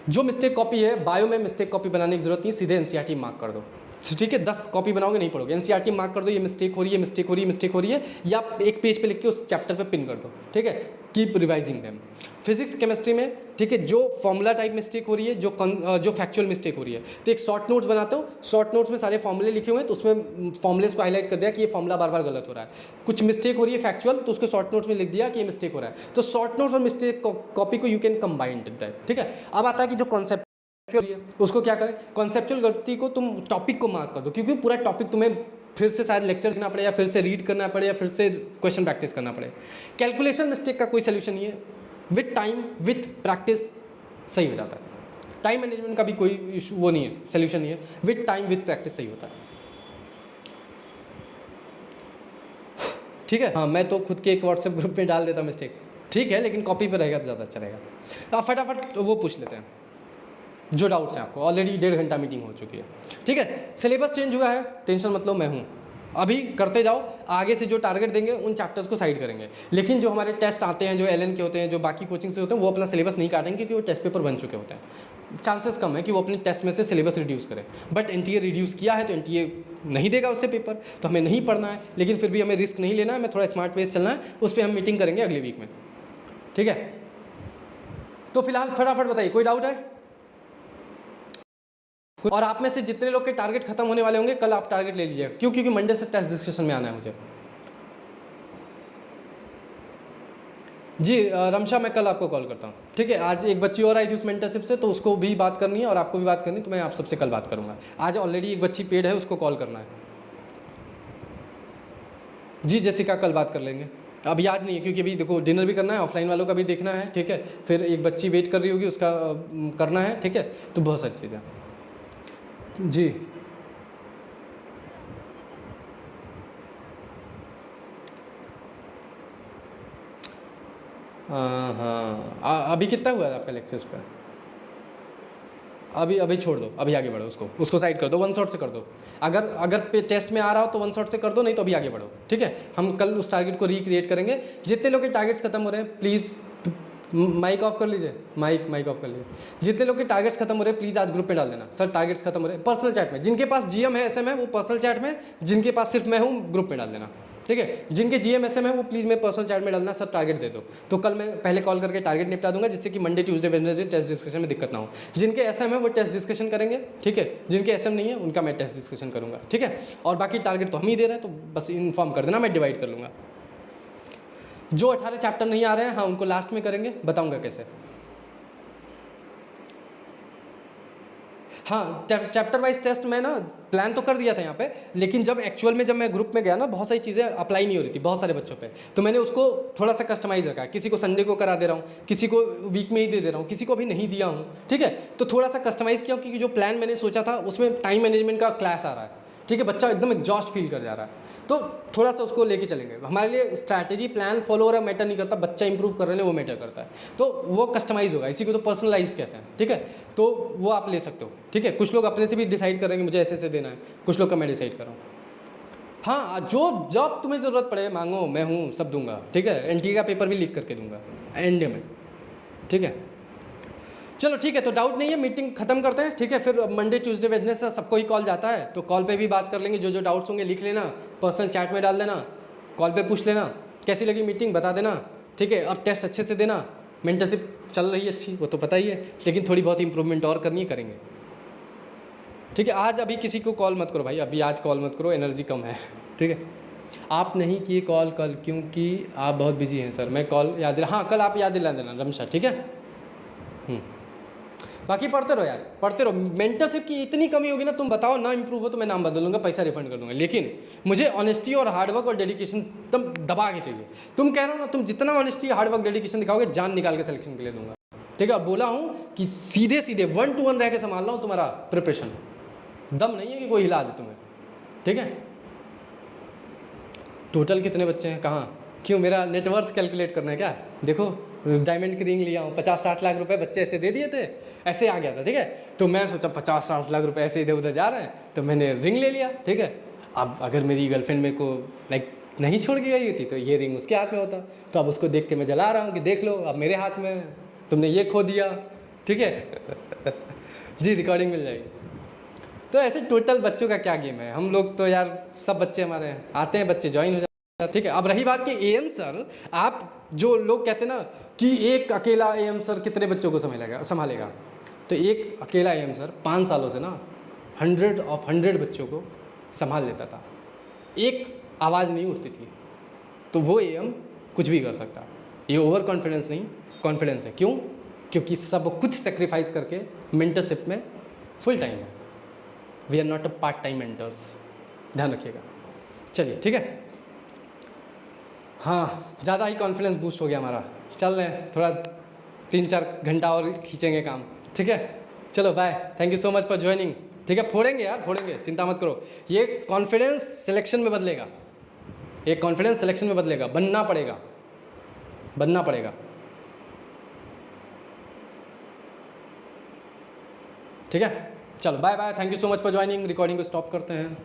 जो मिस्टेक कॉपी है, बायो में मिस्टेक कॉपी बनाने की जरूरत नहीं, सीधे एनसीईआरटी मार्क कर दो, ठीक है। 10 कॉपी बनाओगे नहीं पढ़ोगे, एनसीईआरटी मार्क कर दो, ये मिस्टेक हो रही है, मिस्टेक हो रही है, मिस्टेक हो रही है, या एक पेज पे लिख के उस चैप्टर पे पिन कर दो, ठीक है। Keep revising them. Physics chemistry में, ठीक है, जो फॉर्मूला टाइप मिस्टेक हो रही है, जो फैक्चुअल मिस्टेक हो रही है, तो एक शॉर्ट नोट्स बनाते हो, शॉर्ट नोट्स में सारे फॉर्मूले लिखे हुए हैं, तो उसमें फॉर्मूलेस को हाईलाइट कर दिया कि ये फॉर्मूला बार बार गलत हो रहा है। कुछ मिस्टेक हो रही है फैक्चुअल, तो उसको शॉर्ट नोट्स में लिख दिया कि ये मिस्टेक हो रहा है। तो शॉर्ट नोट्स और मिस्टेक कॉपी को यू कैन कंबाइन दैट, ठीक है। अब आता है कि जो कॉन्सेप्ट उसको क्या करें, कॉन्सेप्चुअल गलती को तुम टॉपिक को मार्क कर दो, क्योंकि पूरा टॉपिक तुम्हें फिर से शायद लेक्चर देना पड़े, या फिर से रीड करना पड़े, या फिर से क्वेश्चन प्रैक्टिस करना पड़े। कैलकुलेशन मिस्टेक का कोई सोल्यूशन नहीं है, विथ टाइम विथ प्रैक्टिस सही हो जाता है। टाइम मैनेजमेंट का भी कोई इशू वो नहीं है, सोल्यूशन नहीं है, विथ टाइम विथ प्रैक्टिस सही होता है, ठीक है। हाँ, मैं तो खुद के एक व्हाट्सएप ग्रुप में डाल देता मिस्टेक, ठीक है, लेकिन कॉपी पे रहेगा तो ज़्यादा अच्छा रहेगा। आप फटाफट वो पूछ लेते हैं जो डाउट्स हैं आपको। ऑलरेडी 1.5 घंटा मीटिंग हो चुकी है, ठीक है। सिलेबस चेंज हुआ है, टेंशन मत लो, मैं हूँ, अभी करते जाओ। आगे से जो टारगेट देंगे उन चैप्टर्स को साइड करेंगे, लेकिन जो हमारे टेस्ट आते हैं, जो एलएन के होते हैं, जो बाकी कोचिंग से होते हैं, वो अपना सिलेबस नहीं काटेंगे, क्योंकि वो टेस्ट पेपर बन चुके होते हैं। चांसेस कम है कि वो अपने टेस्ट में से सिलेबस रिड्यूस करें, बट एनटीए रिड्यूस किया है, तो एनटीए नहीं देगा उससे पेपर, तो हमें नहीं पढ़ना है, लेकिन फिर भी हमें रिस्क नहीं लेना है, हमें थोड़ा स्मार्ट वे से चलना है, उस पर हम मीटिंग करेंगे अगले वीक में, ठीक है। तो फिलहाल फटाफट बताइए, कोई डाउट है? और आप में से जितने लोग के टारगेट खत्म होने वाले होंगे, कल आप टारगेट ले लीजिएगा, क्यों? क्योंकि मंडे से टेस्ट डिस्कशन में आना है मुझे। जी रमशा, मैं कल आपको कॉल करता हूँ, ठीक है। आज एक बच्ची और आई थी उस मेंटरशिप से, तो उसको भी बात करनी है और आपको भी बात करनी है, तो मैं आप सबसे कल बात करूँगा। आज ऑलरेडी एक बच्ची पेड है, उसको कॉल करना है। जी जेसिका, कल बात कर लेंगे, अभी आज नहीं है, क्योंकि अभी देखो डिनर भी करना है, ऑफलाइन वालों का भी देखना है, ठीक है। फिर एक बच्ची वेट कर रही होगी, उसका करना है, ठीक है। तो बहुत सारी चीज़ें। जी हाँ, अभी कितना हुआ है आपका लेक्चर्स पे? अभी छोड़ दो, अभी आगे बढ़ो, उसको साइड कर दो, वन शॉट से कर दो। अगर पे टेस्ट में आ रहा हो तो वन शॉट से कर दो, नहीं तो अभी आगे बढ़ो, ठीक है। हम कल उस टारगेट को रिक्रिएट करेंगे। जितने लोग के टारगेट्स खत्म हो रहे हैं, प्लीज़ माइक ऑफ कर लीजिए, माइक ऑफ कर लीजिए। जितने लोग के टारगेट्स खत्म हो रहे हैं, प्लीज़ आज ग्रुप में डाल देना, सर टारगेट्स खत्म हो रहे हैं, पर्सनल चैट में। जिनके पास जीएम है, एसएम है, वो पर्सनल चैट में, जिनके पास सिर्फ मैं हूँ ग्रुप में डाल देना, ठीक है। जिनके जीएम एसएम है वो प्लीज़ मैं पर्सनल चैट में डालना, सर टारगेट दे दो। तो कल मैं पहले कॉल करके टारगेट निपटा दूंगा, जिससे कि Monday Tuesday Wednesday test discussion में दिक्कत ना हो। जिनके एसएम है वो टेस्ट डिस्कशन करेंगे, ठीक है। जिनके एसएम नहीं है उनका मैं टेस्ट डिस्कशन करूंगा, ठीक है। और बाकी टारगेट तो हम ही दे रहे हैं, तो बस इन्फॉर्म कर देना, मैं डिवाइड कर लूँगा। जो 18 चैप्टर नहीं आ रहे हैं, हाँ उनको लास्ट में करेंगे, बताऊँगा कैसे। हाँ, चैप्टर वाइज टेस्ट मैं ना प्लान तो कर दिया था यहाँ पे, लेकिन जब एक्चुअल में जब मैं ग्रुप में गया ना, बहुत सारी चीज़ें अप्लाई नहीं हो रही थी बहुत सारे बच्चों पे, तो मैंने उसको थोड़ा सा कस्टमाइज रखा। किसी को संडे को करा दे रहा हूँ, किसी को वीक में ही दे रहा हूँ, किसी को भी नहीं दिया हूँ, ठीक है। तो थोड़ा सा कस्टमाइज किया, क्योंकि जो प्लान मैंने सोचा था उसमें टाइम मैनेजमेंट का क्लास आ रहा है, ठीक है। बच्चा एकदम एग्जॉस्ट फील कर जा रहा है, तो थोड़ा सा उसको लेके चलेंगे। हमारे लिए स्ट्रैटेजी प्लान फॉलो हो रहा है मैटर नहीं करता, बच्चा इंप्रूव कर रहे हैं वो मैटर करता है। तो वो कस्टमाइज होगा, इसी को तो पर्सनलाइज्ड कहते हैं, ठीक है। तो वो आप ले सकते हो, ठीक है। कुछ लोग अपने से भी डिसाइड करेंगे मुझे ऐसे देना है, कुछ लोग का मैं डिसाइड कर रहा हूँ। हाँ, जो जब तुम्हें ज़रूरत पड़े मांगो, मैं हूँ, सब दूंगा, ठीक है। एनटी का पेपर भी लीक करके दूंगा एनडे में, ठीक है। चलो ठीक है, तो डाउट नहीं है, मीटिंग खत्म करते हैं, ठीक है। फिर मंडे ट्यूसडे वेडनेसडे सबको ही कॉल जाता है, तो कॉल पे भी बात कर लेंगे। जो डाउट्स होंगे लिख लेना, पर्सनल चैट में डाल देना, कॉल पे पूछ लेना कैसी लगी मीटिंग, बता देना, ठीक है। और टेस्ट अच्छे से देना। मेंटरशिप चल रही है अच्छी, वो तो पता ही है, लेकिन थोड़ी बहुत इंप्रूवमेंट और करनी है, करेंगे, ठीक है। आज अभी किसी को कॉल मत करो भाई, अभी आज कॉल मत करो, एनर्जी कम है, ठीक है। आप नहीं किए कॉल कल क्योंकि आप बहुत बिजी हैं सर, मैं कॉल याद दिला, हाँ कल आप याद दिला देना रमशा, ठीक है। बाकी पढ़ते रहो यार, पढ़ते रहो। मेंटरशिप की इतनी कमी होगी ना, तुम बताओ ना इंप्रूव हो तो मैं नाम बदल दूंगा, पैसा रिफंड कर दूंगा, लेकिन मुझे ऑनेस्टी और हार्डवर्क और डेडिकेशन तुम दबा के चाहिए। तुम कह रहे हो ना, तुम जितना ऑनेस्टी हार्डवर्क डेडिकेशन दिखाओगे, जान निकाल के सिलेक्शन के लिए दूंगा, ठीक है। बोला हूँ कि सीधे 1 to 1 रह के संभाल रहा हूँ तुम्हारा प्रिपरेशन, दम नहीं है कि कोई हिला दे तुम्हें, ठीक है। टोटल कितने बच्चे हैं, कहाँ, क्यों, मेरा नेटवर्थ कैलकुलेट करना है क्या? देखो डायमंड की रिंग लिया हूँ, 50-60 लाख रुपए बच्चे ऐसे दे दिए थे, ऐसे आ गया था, ठीक है। तो मैं सोचा 50-60 लाख रुपए ऐसे इधर उधर जा रहे हैं, तो मैंने रिंग ले लिया, ठीक है। अब अगर मेरी गर्लफ्रेंड मेरे को लाइक नहीं छोड़ के गई होती तो ये रिंग उसके हाथ में होता, तो अब उसको देख के मैं जला रहा हूँ कि देख लो अब मेरे हाथ में, तुमने ये खो दिया, ठीक है। जी रिकॉर्डिंग मिल जाएगी। तो ऐसे टोटल बच्चों का क्या गेम है, हम लोग तो यार सब बच्चे हमारे हैं, आते हैं बच्चे ज्वाइन हो जाते हैं, ठीक है। अब रही बात कि एएम सर, आप जो लोग कहते हैं ना कि एक अकेला एएम सर कितने बच्चों को संभालेगा, तो एक अकेला एएम सर 5 सालों से ना 100 बच्चों को संभाल लेता था, एक आवाज़ नहीं उठती थी, तो वो एएम कुछ भी कर सकता। ये ओवर कॉन्फिडेंस नहीं, कॉन्फिडेंस है। क्यों? क्योंकि सब कुछ सेक्रीफाइस करके मेंटरशिप में फुल टाइम है। We are not a part time mentors, ध्यान रखिएगा। चलिए ठीक है, हाँ ज़्यादा ही कॉन्फिडेंस बूस्ट हो गया हमारा, चल रहे हैं, थोड़ा 3-4 घंटा और खींचेंगे काम, ठीक है। चलो bye, thank you so much for joining, ठीक है। फोड़ेंगे यार, फोड़ेंगे, चिंता मत करो। ये कॉन्फिडेंस सिलेक्शन में बदलेगा, ये कॉन्फिडेंस सिलेक्शन में बदलेगा, बनना पड़ेगा, बनना पड़ेगा, ठीक है। चलो bye bye, thank you so much for joining. Recording को स्टॉप करते हैं।